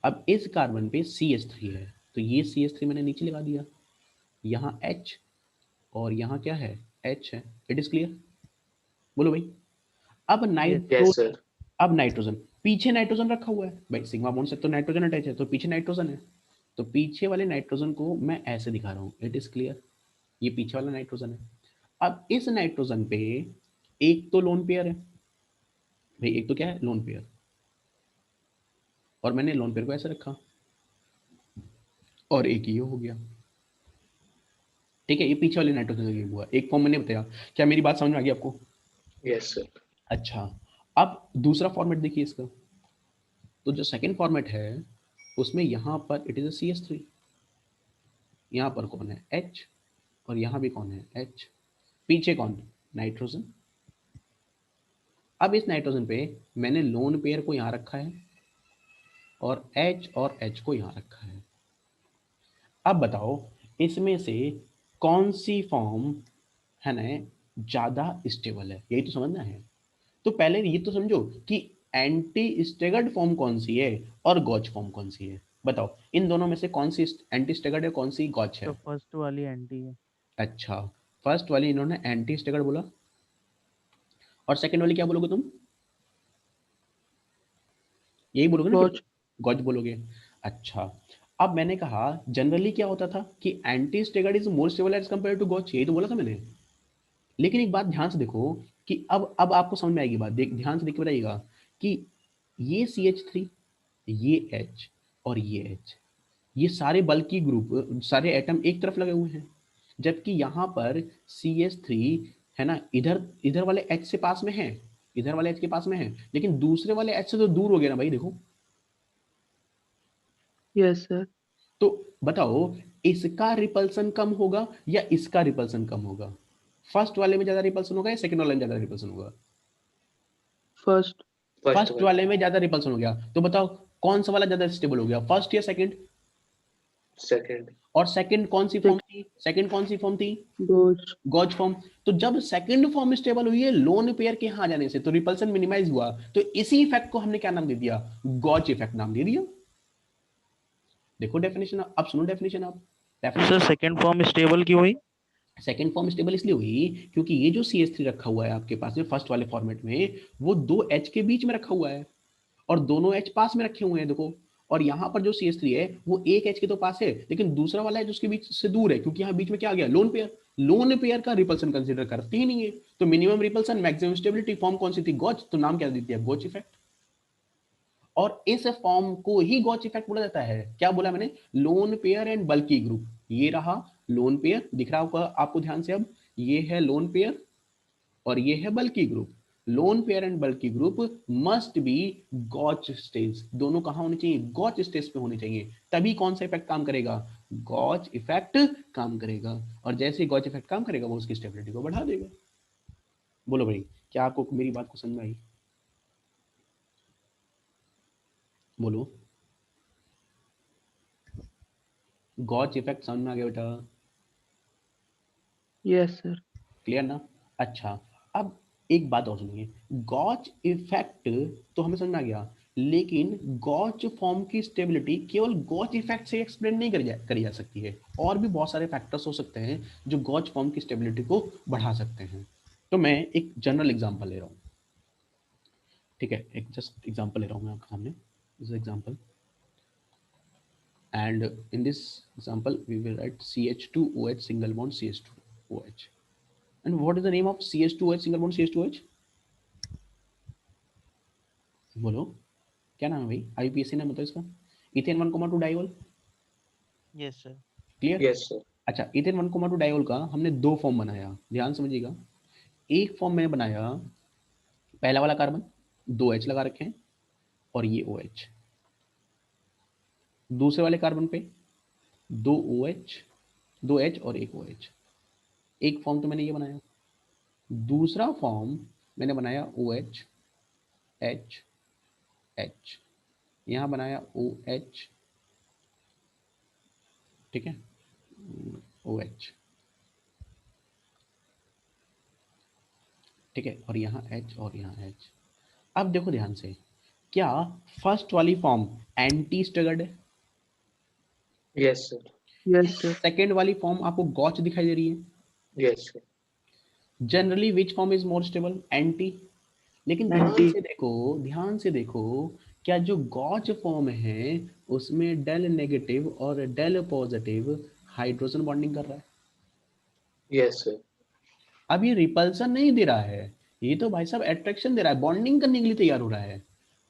अब इस कार्बन पे CH3 है, तो ये CH3 मैंने नीचे लगा दिया, यहाँ H और यहाँ क्या है, H है। इट इज क्लियर, बोलो भाई। अब Yes, sir. अब नाइट्रोजन, पीछे नाइट्रोजन रखा हुआ है भाई, सिग्मा बॉन्ड से तो नाइट्रोजन अटैच है, तो पीछे नाइट्रोजन है। तो पीछे वाले नाइट्रोजन को मैं ऐसे दिखा रहा हूँ, इट इज क्लियर, ये पीछे वाला नाइट्रोजन है। अब इस नाइट्रोजन पे एक तो लोन पेयर है भाई, एक तो क्या है, लोन पेयर, और मैंने लोन पेयर को ऐसे रखा, और एक ये हो गया। ठीक है, ये पीछे वाले नाइट्रोजन का हुआ, एक फॉर्म मैंने बताया। क्या मेरी बात समझ में आ गई आपको? Yes, sir. अच्छा, अब दूसरा फॉर्मेट देखिए इसका। तो जो सेकंड फॉर्मेट है, उसमें यहाँ पर इट इज CH3, यहाँ पर कौन है, H, और यहाँ भी कौन है, H, पीछे कौन, नाइट्रोजन। अब इस नाइट्रोजन पे मैंने लोन पेयर को यहाँ रखा है, और H को यहाँ रखा है। अब बताओ इसमें से कौन सी फॉर्म है ना ज्यादा स्टेबल है, यही तो समझना है। तो पहले ये तो समझो कि एंटी स्टेगर्ड फॉर्म कौन सी है और गॉच फॉर्म कौन सी है। बताओ इन दोनों में से कौन सी एंटी स्टेगर्ड है, कौन सी गॉच है। तो फर्स्ट वाली एंटी है। अच्छा, फर्स्ट वाली इन्होंने एंटी स्टेगर्ड बोला, और सेकंड वाली क्या बोलोगे तुम, यही बोलोगे ना कि Gauge. गॉच बोलोगे। अच्छा, अब मैंने कहा जनरली क्या होता था कि anti staggered is more stable as compare to gauche, यही तो बोला था मैंने। लेकिन एक बात ध्यान से देखो कि अब आपको समझ में आएगी बात, ध्यान से देख के बताइएगा कि ये CH3, ये H और ये H, ये सारे बल्कि ग्रुप, सारे एटम एक तरफ लगे हुए हैं, जबकि यहाँ पर CH3 है ना, इधर इधर वाले H से पास में है, इधर वाले H के पास में है, लेकिन दूसरे वाले H से तो दूर हो गया ना भाई, देखो। Yes, sir. तो बताओ इसका रिपल्सन कम होगा या इसका रिपल्सन कम होगा, फर्स्ट वाले में ज्यादा रिपल्सन होगा या सेकंड वाले में ज्यादा रिपल्सन होगा, First. फर्स्ट वाले में ज्यादा रिपल्सन हो गया। तो बताओ कौन सा वाला ज्यादा स्टेबल हो गया, फर्स्ट या सेकंड, Second. और सेकंड कौन सी फॉर्म थी, सेकंड कौन सी फॉर्म थी, Gauge. गॉच फॉर्म। तो जब सेकंड फॉर्म स्टेबल हुई है लोन पेयर के यहां जाने से, तो रिपल्सन मिनिमाइज हुआ, तो इसी इफेक्ट को हमने क्या नाम दे दिया, गॉच इफेक्ट नाम दे दिया। देखो डेफिनेशन, अब सुनो डेफिनेशन आप। सर सेकंड फॉर्म स्टेबल क्यों हुई? सेकेंड फॉर्म स्टेबल इसलिए हुई क्योंकि ये जो CH3 रखा हुआ है आपके पास में फर्स्ट वाले फॉर्मेट में, वो 2 H के बीच में रखा हुआ है और दोनों H पास में रखे हुए हैं देखो। और यहाँ पर जो CH3 है वो एक H के तो पास है, लेकिन दूसरा वाला है जो उसके बीच से दूर है, क्योंकि यहाँ बीच में क्या आ गया, लोन पेयर। लोन पेयर का रिपल्सन कंसीडर करते ही नहीं है, तो minimum repulsion maximum stability form कौन सी थी, गॉच, तो नाम क्या दे दिया, गॉच इफेक्ट। और इस फॉर्म को ही गॉच इफेक्ट बोला जाता है। क्या बोला मैंने, loan pair and bulky group. ये रहा लोन पेयर, दिख रहा होगा आपको ध्यान से अब, ये है लोन पेयर और ये है bulky group. Lone pair and bulky group must be gauche stage, दोनों कहां होने चाहिए, गॉच स्टेज पे होने चाहिए, तभी कौन सा इफेक्ट काम करेगा, गॉच इफेक्ट काम करेगा। और जैसे ही गॉच इफेक्ट काम करेगा वो उसकी स्टेबिलिटी को बढ़ा देगा। बोलो भाई, क्या आपको मेरी बात को समझ में आई? बोलो, गॉच इफेक्ट समझ में आ गया बेटा? Yes, sir. क्लियर ना? अच्छा, अब एक बात और सुनिए, गॉच इफेक्ट तो हमें समझ में आ गया, लेकिन गॉच फॉर्म की स्टेबिलिटी केवल गॉच इफेक्ट से एक्सप्लेन नहीं करी जा सकती है, और भी बहुत सारे फैक्टर्स हो सकते हैं जो गॉच फॉर्म की स्टेबिलिटी को बढ़ा सकते हैं। तो मैं एक जनरल एग्जांपल ले रहा हूँ, ठीक है, एक जस्ट एग्जांपल ले रहा हूँ मैं आपके सामने, this example, and in this example we will write CH2OH single bond CH2OH. And what is the name of CH2OH single bond CH2OH? बोलो, क्या नाम है भाई, IUPAC नाम बताओ इसका, ethane 1,2 diol. Yes sir. Clear? Yes, sir. अच्छा, ethane 1,2 diol का हमने दो फॉर्म बनाया, ध्यान समझिएगा। एक फॉर्म मैंने बनाया, पहला वाला कार्बन 2H लगा रखे हैं और ये OH, दूसरे वाले कार्बन पे 2OH 2H और एक OH। एक फॉर्म तो मैंने ये बनाया, दूसरा फॉर्म मैंने बनाया OH H H, यहाँ बनाया OH, ठीक है, OH, ठीक है, और यहाँ H और यहाँ H। अब देखो ध्यान से, क्या फर्स्ट वाली फॉर्म एंटी स्टगर्ड है? Yes, sir. Yes, sir. Second वाली फॉर्म आपको गॉच दिखाई दे रही है। Yes, sir. Generally which form is more stable, anti. लेकिन ध्यान Anti. से देखो, ध्यान से देखो, क्या जो गॉच फॉर्म है उसमें डेल नेगेटिव और डेल पॉजिटिव हाइड्रोजन बॉन्डिंग कर रहा है। Yes, sir. अब ये रिपल्सन नहीं दे रहा है, ये तो भाई साहब अट्रैक्शन दे रहा है, बॉन्डिंग करने के लिए तैयार हो रहा है,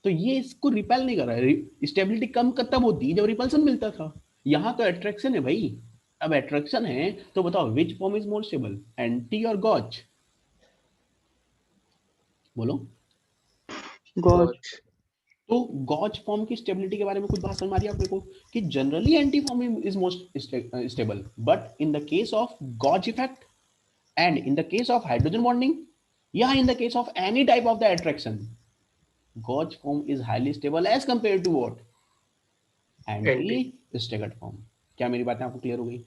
तो ये इसको रिपेल नहीं कर रहा है। स्टेबिलिटी कम तब होती है जब रिपल्सन मिलता था, यहाँ तो अट्रैक्शन है भाई। अब अट्रैक्शन है तो बताओ which form is more stable, anti और गॉच? बोलो। Gauge. तो गॉच फॉर्म की स्टेबिलिटी के बारे में कुछ बात समझ आ रही है आपको कि generally anti form is most stable, but in the case of gauche effect and in the case of hydrogen bonding, yeah, in the case of any type of the attraction, gauge form is highly stable as compared to what, Anti. anti staggered form। क्या मेरी बातें आपको clear हो गई?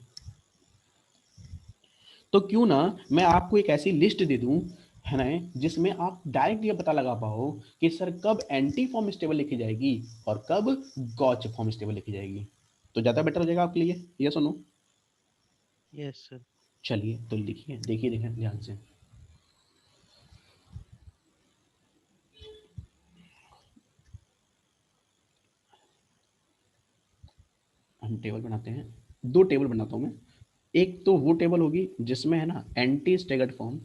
तो क्यों ना मैं आपको एक ऐसी लिस्ट दे दूं, है ना, जिसमें आप डायरेक्ट ये पता लगा पाओ कि सर कब एंटी फॉर्म स्टेबल लिखी जाएगी और कब गॉच फॉर्म स्टेबल लिखी जाएगी, तो ज्यादा बेटर हो जाएगा आपके लिए, ये सुनो। Yes sir. चलिए तो लिखिए, देखिए देखिए ध्यान से, हम टेबल बनाते हैं, दो टेबल बनाता हूं मैं। एक तो वो टेबल होगी जिसमें है ना anti staggered form,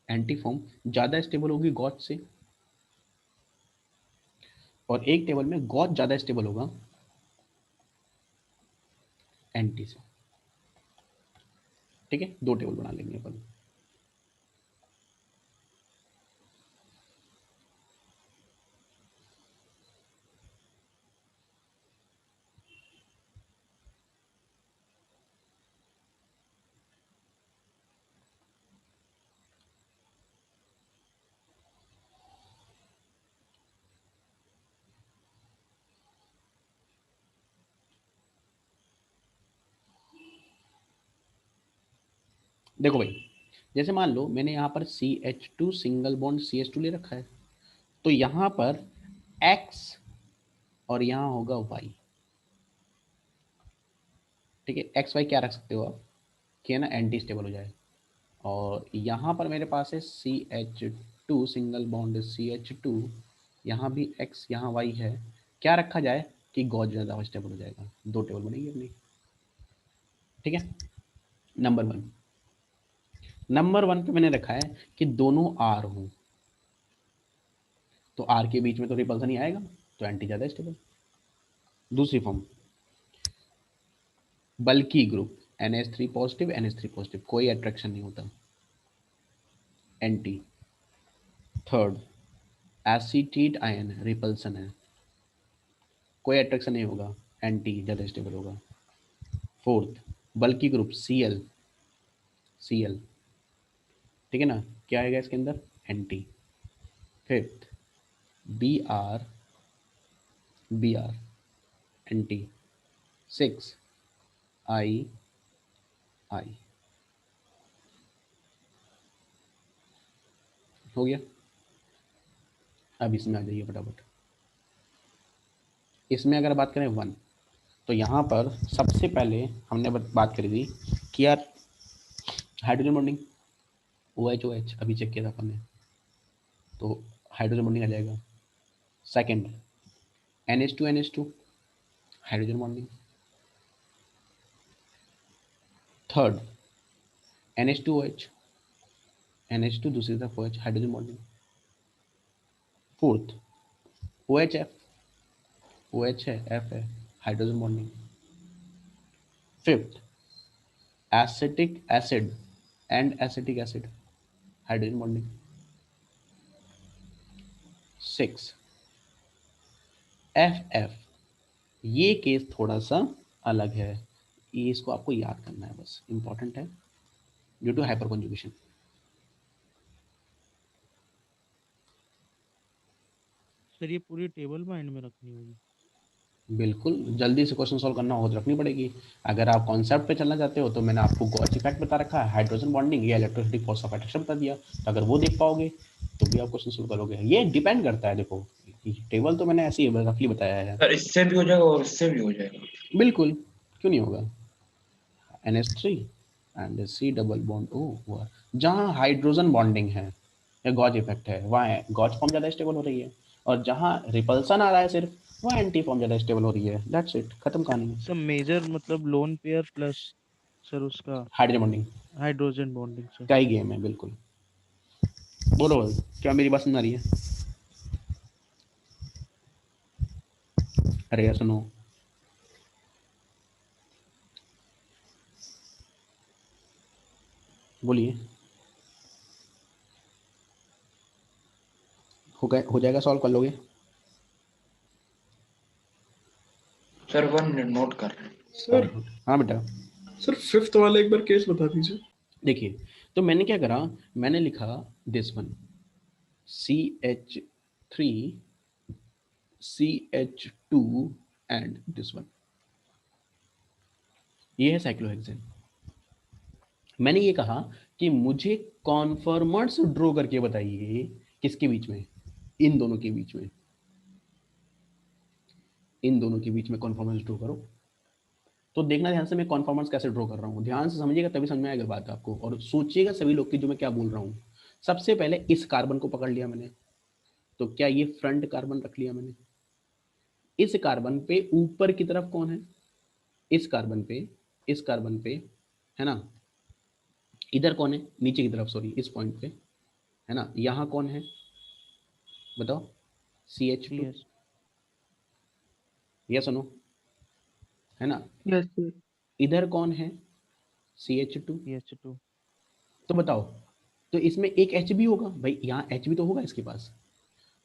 anti form ज्यादा स्टेबल होगी गॉच से, और एक टेबल में गॉच ज्यादा स्टेबल होगा एंटी से। ठीक है, दो टेबल बना लेंगे अपन। देखो भाई, जैसे मान लो मैंने यहाँ पर CH2 सिंगल बॉन्ड CH2 ले रखा है, तो यहाँ पर X और यहाँ होगा Y। ठीक है, एक्स वाई क्या रख सकते हो आप कि है ना एंटी स्टेबल हो जाए। और यहाँ पर मेरे पास है CH2 सिंगल बॉन्ड CH2, यहाँ भी X यहाँ Y है, क्या रखा जाए कि गॉज ज़्यादा स्टेबल हो जाएगा, 2 टेबल बनेगी अपनी। ठीक है, नंबर 1, नंबर 1 पे मैंने रखा है कि दोनों R हों, तो R के बीच में तो रिपल्सन ही आएगा, तो एंटी ज़्यादा स्टेबल। दूसरी फॉर्म, बल्कि group NH3 positive NH3 positive, कोई अट्रैक्शन नहीं होता, anti. Third, acetate ion repulsion है, कोई अट्रैक्शन नहीं होगा, एंटी ज़्यादा स्टेबल होगा। फोर्थ, बल्कि ग्रुप Cl, ठीक है ना, क्या आएगा इसके अंदर, anti. Fifth, Br anti. 6 I हो गया। अब इसमें आ जाइए फटाफट। इसमें अगर बात करें 1, तो यहाँ पर सबसे पहले हमने बात करी थी कि यार हाइड्रोजन बॉन्डिंग OH अभी चेक किया था अपन ने, तो हाइड्रोजन बॉन्डिंग आ जाएगा। Second, NH2 hydrogen bonding. Third, NH2 दूसरी तरफ OH hydrogen bonding. Fourth, OH है, F है, hydrogen bonding. Fifth, acetic acid and acetic acid, hydrogen bonding. 6 FF, ये केस थोड़ा सा अलग है, ये इसको आपको याद करना है, बस इंपॉर्टेंट है due to hyper conjugation. Sir ये पूरी टेबल माइंड में रखनी होगी। बिल्कुल, जल्दी से क्वेश्चन सॉल्व करना हो तो रखनी पड़ेगी। अगर आप कॉन्सेप्ट पे चलना चाहते हो तो मैंने आपको गॉस इफेक्ट बता रखा है, हाइड्रोजन बॉन्डिंग या इलेक्ट्रोस्टैटिक फोर्स ऑफ अट्रैक्शन बता दिया, तो अगर वो देख पाओगे तो भी आप क्वेश्चन सॉल्व करोगे। ये डिपेंड करता है, देखो टेबल तो मैंने ऐसे ही रफली बताया है। सर इससे भी हो जाएगा और इससे भी हो जाएगा। बिल्कुल, क्यों नहीं होगा। NH3 and C double bond O हुआ, जहाँ हाइड्रोजन बॉन्डिंग है या गॉज इफेक्ट है वहाँ गॉज फॉर्म ज़्यादा स्टेबल हो रही है, और जहाँ रिपल्सन आ रहा है सिर्फ वहाँ एंटी फॉर्म ज़्यादा स्टेबल हो रही है। दैट्स इट, खत्म कहानी। सर मेजर मतलब लोन पेयर प्लस सर उसका hydrogen bonding hydrogen bonding sir. का ही गेम है, बिल्कुल। बोलो बोलो, क्या मेरी बात सुन आ रही है? अरे यार सुनो, बोलिए। हो जाएगा, सॉल्व कर लोगे? सर 1 मिनट नोट कर रहे हैं। हाँ सर हाँ बेटा। सर फिफ्थ वाला एक बार केस बता दीजिए। देखिए, तो मैंने क्या करा, मैंने लिखा this one CH3 CH2 and this one, ये है साइक्लोहेक्सेन। मैंने ये कहा कि मुझे कॉन्फर्मर्स ड्रॉ करके बताइए, किसके बीच में, इन दोनों के बीच में, इन दोनों के बीच में कॉन्फर्मर्स ड्रॉ करो। तो देखना ध्यान से मैं कॉन्फर्मर्स कैसे ड्रॉ कर रहा हूँ, ध्यान से समझिएगा तभी समझ में आएगा बात आपको, और सोचिएगा सभी लोग की जो मैं क्या बोल रहा हूँ। सबसे पहले इस कार्बन को पकड़ लिया मैंने, तो क्या ये फ्रंट कार्बन रख लिया मैंने। इस कार्बन पे ऊपर की तरफ कौन है, इस कार्बन पे, इस कार्बन पे, है ना, इधर कौन है, नीचे की तरफ, सॉरी इस पॉइंट पे, है ना, यहाँ कौन है बताओ, CH2, यस ये सुनो, है ना, Yes, sir. इधर कौन है, CH2। CH2 तो बताओ, तो इसमें एक H भी होगा भाई, यहाँ H भी तो होगा इसके पास,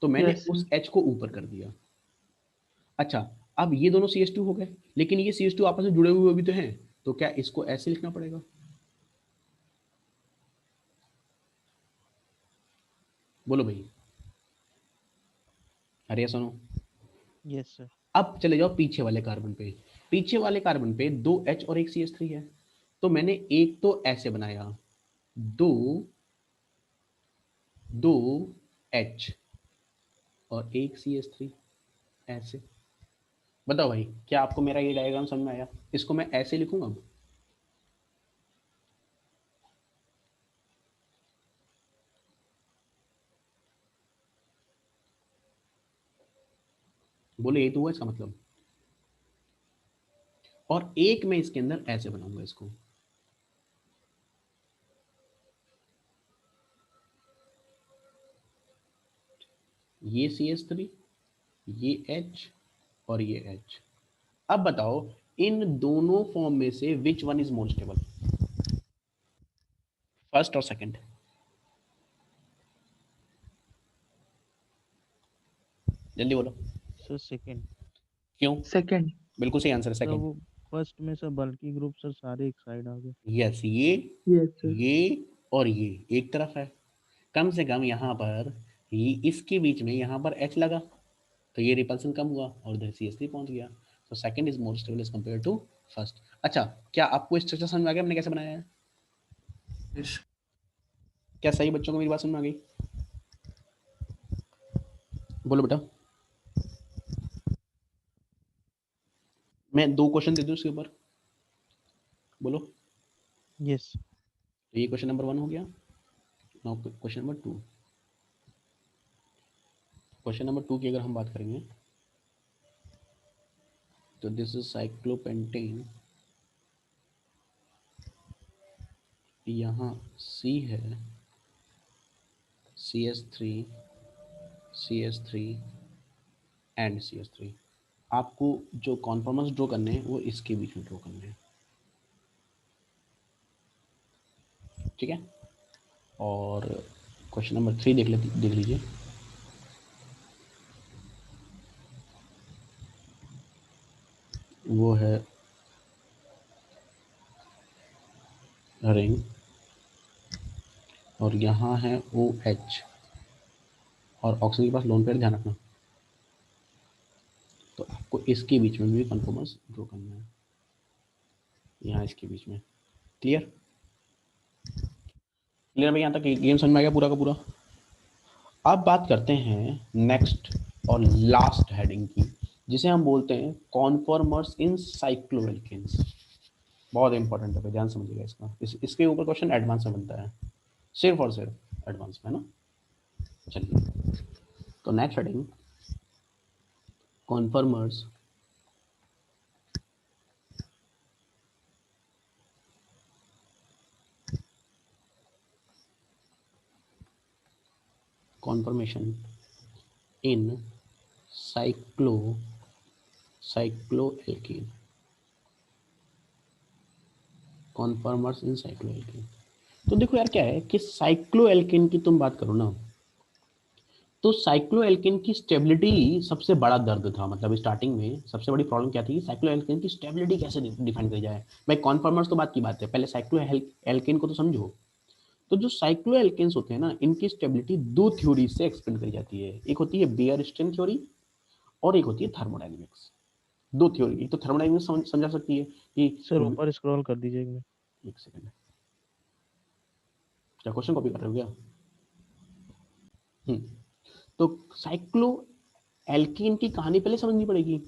तो मैंने Yes, उस H को ऊपर कर दिया। अच्छा, अब ये दोनों CH2 हो गए, लेकिन ये CH2 आपस में जुड़े हुए भी तो हैं, तो क्या इसको ऐसे लिखना पड़ेगा, बोलो भाई, अरे सुनो। Yes sir. अब चले जाओ पीछे वाले कार्बन पे, पीछे वाले कार्बन पे 2 H और एक CH3 है, तो मैंने एक तो ऐसे बनाया, दो दो H और एक CH3 ऐसे, बताओ भाई, क्या आपको मेरा ये डायग्राम समझ में आया? इसको मैं ऐसे लिखूंगा अब? बोले ये तो हुआ इसका मतलब। और एक मैं इसके अंदर ऐसे बनाऊंगा इसको, ये CH3, ये H और ये H। अब बताओ इन दोनों फॉर्म में से which one is more stable, first और सेकंड? जल्दी बोलो। Sir second. क्यों? सेकंड। बिल्कुल सही आंसर है, सर सेकंड। वो फर्स्ट में सर बल्कि ग्रुप सर सारे एक साइड आ गए। यस, ये यस सर। ये और ये एक तरफ है। कम से कम यहाँ पर ये इसके बीच में यहाँ पर H लगा तो ये रिपल्सन कम हुआ और इधर CH3 पहुंच गया। तो second is more stable as compare to first. अच्छा, क्या आपको स्ट्रक्चर समझ में आ गया मैंने कैसे बनाया है? Yes. क्या सही बच्चों को मेरी बात समझ में आ गई? बोलो बेटा। मैं 2 क्वेश्चन दे दूं इसके ऊपर, बोलो। यस। तो ये क्वेश्चन नंबर 1 हो गया। Now question number 2। Question number 2 की अगर हम बात करेंगे तो दिस इज साइक्लोपेंटेन, यहाँ C है, CH3 CH3 एंड CH3। आपको जो कॉन्फॉर्मर्स ड्रॉ करने हैं वो इसके बीच में ड्रॉ करने हैं, ठीक है। और क्वेश्चन नंबर 3 देख लीजिए। वो है रिंग और यहाँ है OH और ऑक्सीजन के पास लोन पेयर, ध्यान रखना। तो आपको इसके बीच में भी कन्फॉर्मर्स ड्रॉ करना है, यहाँ इसके बीच में। क्लियर? क्लियर भाई? यहाँ तक गेम समझ में आ गया पूरा का पूरा? अब बात करते हैं नेक्स्ट और लास्ट हेडिंग की, जिसे हम बोलते हैं कॉन्फॉर्मर्स इन साइक्लोएल्केन्स। बहुत इंपॉर्टेंट है, ध्यान समझिएगा इसका। इसके ऊपर क्वेश्चन एडवांस में बनता है, सिर्फ और सिर्फ एडवांस में, है ना। चलिए, तो नेक्स्ट हेडिंग कॉन्फॉर्मर्स कॉन्फॉर्मेशन इन साइक्लोएल्केन, कॉन्फॉर्मर्स इन साइक्लोएल्केन। तो देखो यार, क्या है कि साइक्लोएल्केन की तुम बात करो ना, तो साइक्लोएल्केन की स्टेबिलिटी सबसे बड़ा दर्द था। मतलब स्टार्टिंग में सबसे बड़ी प्रॉब्लम क्या थी, साइक्लोएल्केन की स्टेबिलिटी कैसे डिफाइन की जाए। भाई कॉन्फॉर्मर्स तो बात की बात है, पहले साइक्लोएल्केन को तो समझो। तो जो साइक्लोएल्केन्स होते हैं ना, इनकी स्टेबिलिटी 2 थ्योरी से एक्सप्लेन करी जाती है। एक होती है बेयर स्ट्रेन थ्योरी और एक होती है थर्मोडायनेमिक्स। 2 थ्योरी, एक तो थर्मोडायनेमिक्स समझा सकती है कि सर ऊपर स्क्रॉल कर दीजिए एक मिनट। एक सेकंड, क्या क्वेश्चन कॉपी कर रहे हो क्या? तो साइक्लो एल्केन की कहानी पहले समझनी पड़ेगी।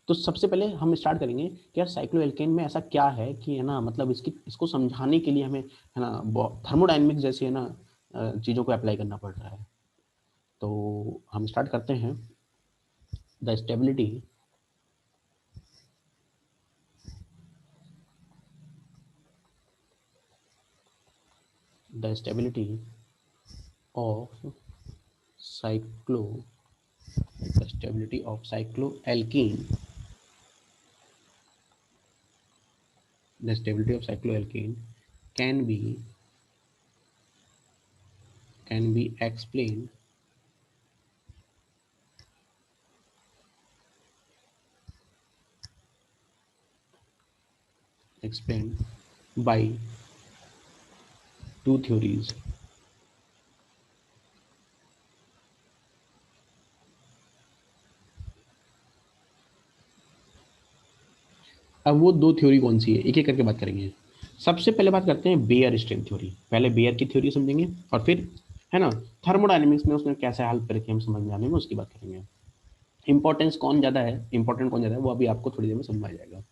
तो सबसे पहले हम स्टार्ट करेंगे कि यार साइक्लो एल्केन में ऐसा क्या है कि, है ना, मतलब इसको समझाने के लिए हमें, है ना, थर्मोडायनेमिक्स जैसे, है ना, चीज़ों को अप्लाई करना पड़ रहा है। तो हम स्टार्ट करते हैं। The stability of cycloalkene, the stability of cycloalkene can be explained by 2 theories. अब वो 2 थ्योरी कौन सी है, एक एक करके बात करेंगे। सबसे पहले बात करते हैं बेयर स्ट्रेन थ्योरी। पहले बेयर की थ्योरी समझेंगे और फिर, है ना, थर्मोडायनेमिक्स में उसने कैसे हेल्प करी थी हम समझ में आने में, उसकी बात करेंगे। इंपॉर्टेंस कौन ज़्यादा है, इंपॉर्टेंट कौन ज़्यादा है वो अभी आपको थोड़ी देर में समझ में आ जाएगा।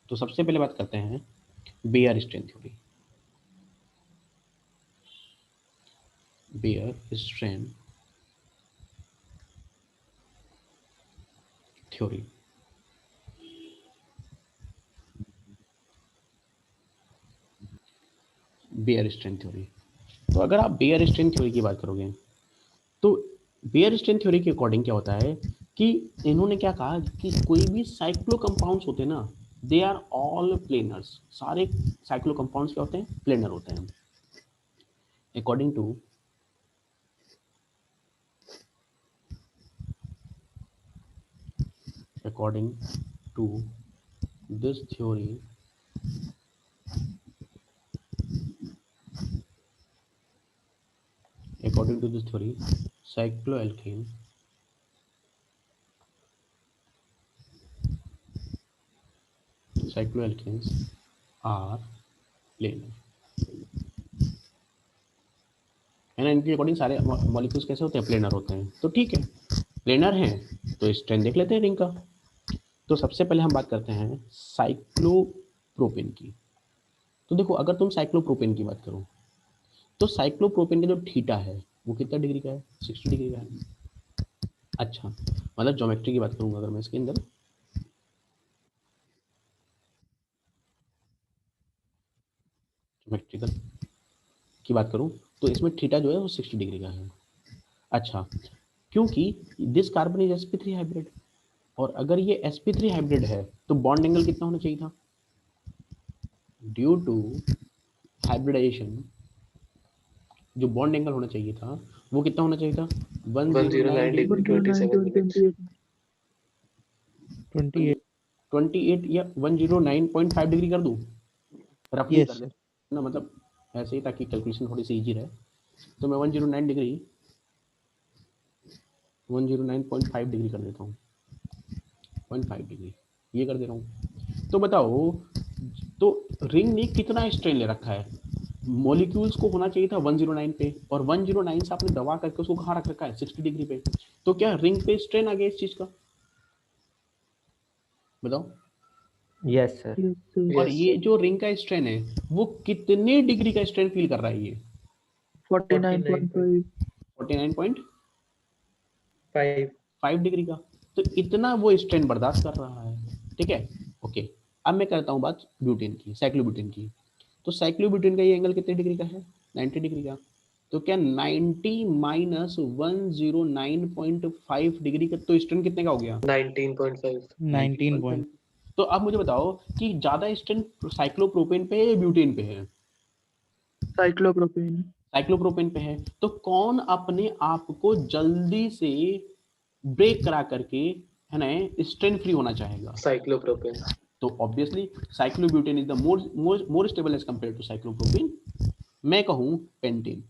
तो सबसे पहले बात करते हैं Baeyer strain theory. Baeyer strain theory. Baeyer strain theory, तो अगर आप बेयर स्ट्रेन थ्योरी की बात करोगे तो बेयर स्ट्रेन थ्योरी के अकॉर्डिंग क्या होता है कि इन्होंने क्या कहा कि कोई भी साइक्लो कंपाउंड्स होते हैं ना, दे आर ऑल प्लेनर्स। सारे साइक्लो कंपाउंड्स क्या होते हैं, प्लेनर होते हैं। According to this theory, cycloalkane cycloalkanes are planar, है ना। इनके अकॉर्डिंग सारे मॉलिक्यूल्स कैसे होते हैं, प्लेनर होते हैं। तो ठीक है, प्लेनर हैं तो स्ट्रेन देख लेते हैं रिंग का। तो सबसे पहले हम बात करते हैं साइक्लोप्रोपेन की। तो देखो, अगर तुम साइक्लोप्रोपेन की बात करो तो साइक्लोप्रोपेन का जो थीटा है वो कितना डिग्री का है, 60 डिग्री का है। अच्छा, मतलब ज्योमेट्री की बात करूंगा अगर मैं इसके अंदर, ज्योमेट्रिकल की बात करूं तो इसमें थीटा जो है वो 60 डिग्री का है। अच्छा, क्योंकि this carbon is sp3 hybrid, और अगर ये sp3 हाइब्रिड है तो बॉन्ड एंगल कितना होना चाहिए था, ड्यू टू हाइब्रिडाइजेशन जो बॉन्ड एंगल होना चाहिए था वो कितना होना चाहिए था, 109 degree 27 minutes. 28. 28 या 109.5 डिग्री कर दूं, रफली Yes, कर दे sir. ना, मतलब ऐसे ही ताकि कैलकुलेशन थोड़ी सी इजी रहे। तो मैं 109 डिग्री 109.5 डिग्री कर देता हूँ, 0.5 डिग्री ये कर दे रहा हूँ। तो बताओ, तो रिंग ने कितना स्ट्रेन ले रखा है, मॉलिक्यूल्स को होना चाहिए था 109 पे, और 109 से आपने दबा करके उसको कहाँ रख रखा है, 60 डिग्री पे। तो क्या रिंग पे स्ट्रेन आ गया इस चीज का, बताओ। Yes, sir. और Yes, ये sir. जो रिंग का स्ट्रेन है वो कितने डिग्री का स्ट्रेन फील कर रहा है, ये 49.5. 49.5 डिग्री का। तो इतना वो स्ट्रेन बर्दाश्त कर रहा है, ठीक है। ओके, अब मैं करता हूँ बात ब्यूटेन की, साइक्लोब्यूटेन की। तो साइक्लोब्यूटेन का ये एंगल कितने डिग्री का है, 90 डिग्री का। तो क्या 90 माइनस 109.5 डिग्री का, तो स्ट्रेन कितने का हो गया, 19.5. 19 point. तो अब मुझे बताओ कि ज्यादा स्ट्रेन साइक्लोप्रोपेन पे है या ब्यूटेन पे है, साइक्लोप्रोपेन। साइक्लोप्रोपेन पे है। तो कौन अपने आप को जल्दी से ब्रेक करा करके, है ना, स्ट्रेन फ्री होना चाहेगा, Cyclopropane. तो obviously cyclobutane is the more stable as compare to cyclopropane. मैं कहूँ पेंटेन,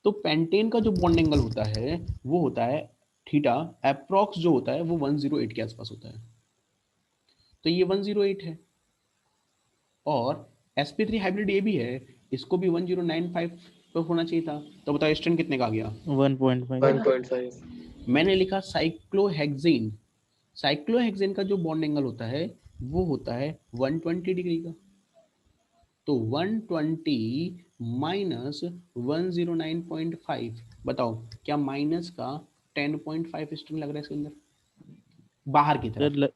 तो पेंटेन का जो बॉन्ड एंगल होता है वो होता है थीटा अप्रॉक्स जो होता है वो 108 के आसपास होता है। तो ये 108 है, और sp3 हाइब्रिड ये भी है, इसको भी 1095 पे होना चाहिए था। तो बताओ स्ट्रेन कितने का आ गया, 1.5. 1.5. मैंने लिखा साइक्लोहेक्सेन। साइक्लोहेक्सेन का जो बॉन्ड एंगल होता है वो होता है 120 डिग्री का। तो 120 माइनस 109.5, बताओ क्या माइनस का 10.5 स्ट्रेन लग रहा है इसके अंदर, बाहर की Sir, तरफ,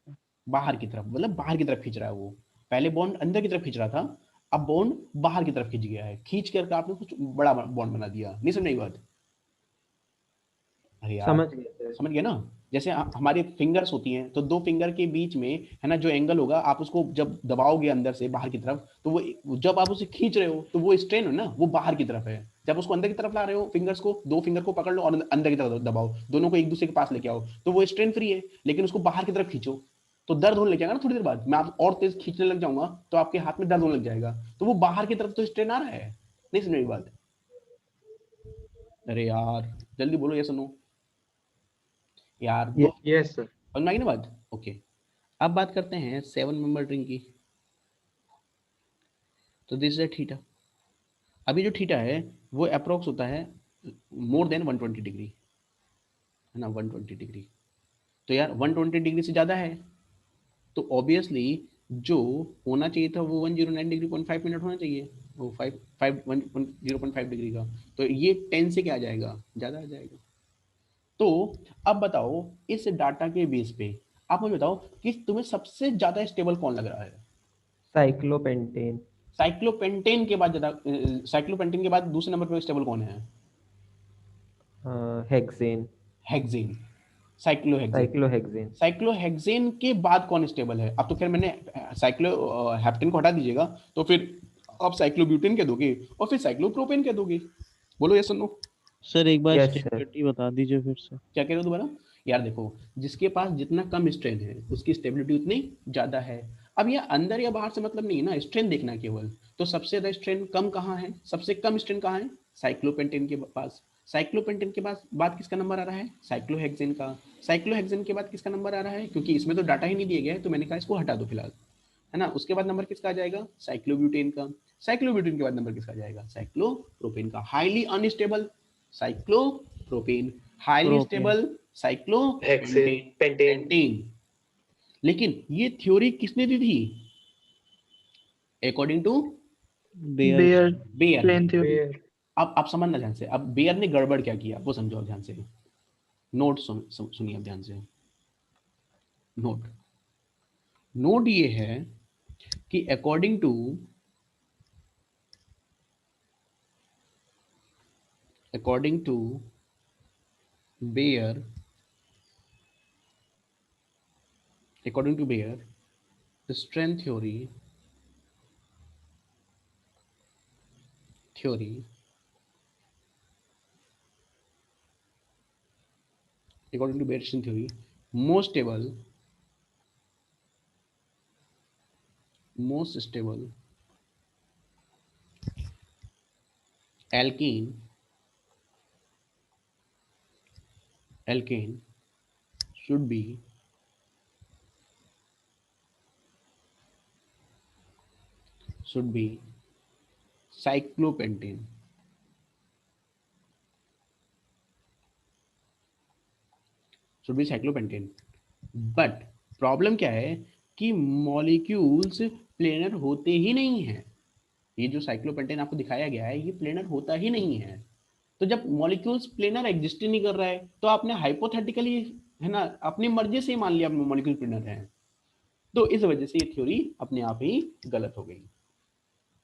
बाहर की तरफ मतलब बाहर की तरफ खींच रहा है वो। पहले बॉन्ड अंदर की तरफ खींच रहा था, अब बॉन्ड बाहर की तरफ खींच गया है, खींच करके आपने कुछ बड़ा बॉन्ड बना दिया। नहीं समझ बात, अरे यार समझ गए सर। समझ गए ना। जैसे हमारी फिंगर्स होती हैं, तो दो फिंगर के बीच में, है ना, जो एंगल होगा आप उसको जब दबाओगे अंदर से बाहर की तरफ, तो वो जब आप उसे खींच रहे हो तो वो स्ट्रेन हो ना, वो बाहर की तरफ है। जब उसको अंदर की तरफ ला रहे हो, फिंगर्स को, दो फिंगर को पकड़ लो और अंदर की तरफ दबाओ, दोनों को एक दूसरे के पास लेके आओ, तो वो स्ट्रेन फ्री है। लेकिन उसको बाहर की तरफ खींचो तो दर्द होने लग जाएगा ना, थोड़ी देर बाद मैं आप और तेज खींचने लग जाऊंगा तो आपके हाथ में दर्द होने लग जाएगा। तो वो बाहर की तरफ तो स्ट्रेन आ रहा है, नहीं समझ मेरी बात, अरे यार जल्दी बोलो ये सुनो यार, दो Yes, sir. समझ में आई ना बात। ओके, अब बात करते हैं 7 मेंबर रिंग की। तो दिस इज थीटा। अभी जो थीटा है वो अप्रोक्स होता है मोर देन 120 डिग्री, है ना 120 डिग्री। तो यार 120 डिग्री से ज़्यादा है, तो ऑब्वियसली जो होना चाहिए था वो 109 डिग्री 0.5 मिनट होना चाहिए, वो 0.5 डिग्री का, तो ये 10 से क्या आ जाएगा, ज़्यादा आ जाएगा। तो अब बताओ इस डाटा के बेस पे आप मुझे बताओ कि तुम्हें सबसे ज़्यादा स्टेबल कौन लग रहा है? साइक्लोपेंटेन। साइक्लोपेंटेन के बाद ज़्यादा, साइक्लोपेंटेन के बाद दूसरे नंबर पे स्टेबल कौन है? Hexane. Hexane, cyclohexane. Cyclohexane. Cyclohexane के बाद कौन स्टेबल है? अब तो खैर मैंने साइक्लोहेप्टेन को हटा दीजिएगा, तो फिर आप साइक्लोब्यूटेन कह दोगे और फिर साइक्लोप्रोपेन कह दोगे। बोलो यस और नो। सर एक बार यस सर। स्टेबिलिटी बता दीजिए फिर से। क्या कह रहे हो दोबारा? यार देखो, जिसके पास जितना कम स्ट्रेन है उसकी स्टेबिलिटी उतनी ज्यादा है। अब ये अंदर या बाहर से मतलब नहीं है ना, स्ट्रेन देखना है केवल। तो सबसे ज्यादा स्ट्रेन कम कहाँ है, सबसे कम स्ट्रेन कहाँ है? साइक्लोपेंटेन के पास। साइक्लोपेंटेन के बाद किसका नंबर आ रहा है? साइक्लोहेक्सेन का। साइक्लोहेक्सेन के बाद किसका नंबर आ रहा है? क्योंकि इसमें तो डाटा ही नहीं दिया गया है, तो मैंने कहा इसको हटा दो फिलहाल, है ना। उसके बाद नंबर किसका आ जाएगा? साइक्लोब्यूटेन का। साइक्लोब्यूटेन के बाद नंबर किसका आ जाएगा? साइक्लोप्रोपेन का। Highly unstable cyclopropane, highly propane. Stable hexane, pentane. Cyclopentane. लेकिन ये थ्योरी किसने दी थी? According to Baeyer. Baeyer Baeyer plane ने। थ्योरी। बेयर। अब आप समझना ध्यान से, अब बेयर ने गड़बड़ क्या किया वो समझो अब ध्यान से। नोट सुनिए अब ध्यान से। नोट नोट ये है कि according to Baeyer, according to Bayer, the strength theory according to Bayer's strength theory, most stable alkane should be cyclopentane. Should be cyclopentane. But problem क्या है कि मॉलिक्यूल्स प्लेनर होते ही नहीं है। ये जो साइक्लोपेंटेन आपको दिखाया गया है ये प्लेनर होता ही नहीं है। तो जब मॉलिक्यूल्स प्लेनर एग्जिस्ट ही नहीं कर रहा है तो आपने हाइपोथेटिकली, है ना, अपनी मर्जी से ही मान लिया मॉलिक्यूल प्लेनर है। तो इस वजह से ये थ्योरी अपने आप ही गलत हो गई,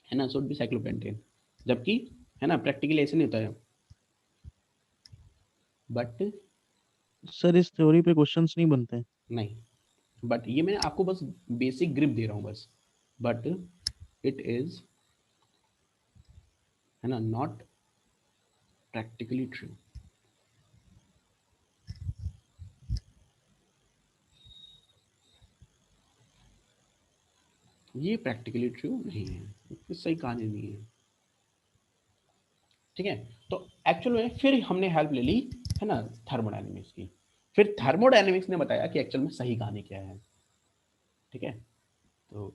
है ना। शुड बी साइक्लोपेंटेन, जबकि है ना प्रैक्टिकली ऐसे नहीं होता है। बट सर इस थ्योरी पे क्वेश्चंस नहीं बनते हैं। नहीं, बट ये मैं आपको बस बेसिक ग्रिप दे रहा हूँ बस। बट इट इज, है ना, नॉट प्रैक्टिकली ट्रू। ये प्रैक्टिकली ट्रू नहीं है, ये सही कहानी नहीं है, ठीक है। तो एक्चुअल में फिर हमने हेल्प ले ली, है ना, थर्मोडायनेमिक्स की। फिर थर्मोडायनेमिक्स ने बताया कि एक्चुअल में सही कहानी क्या है, ठीक है। तो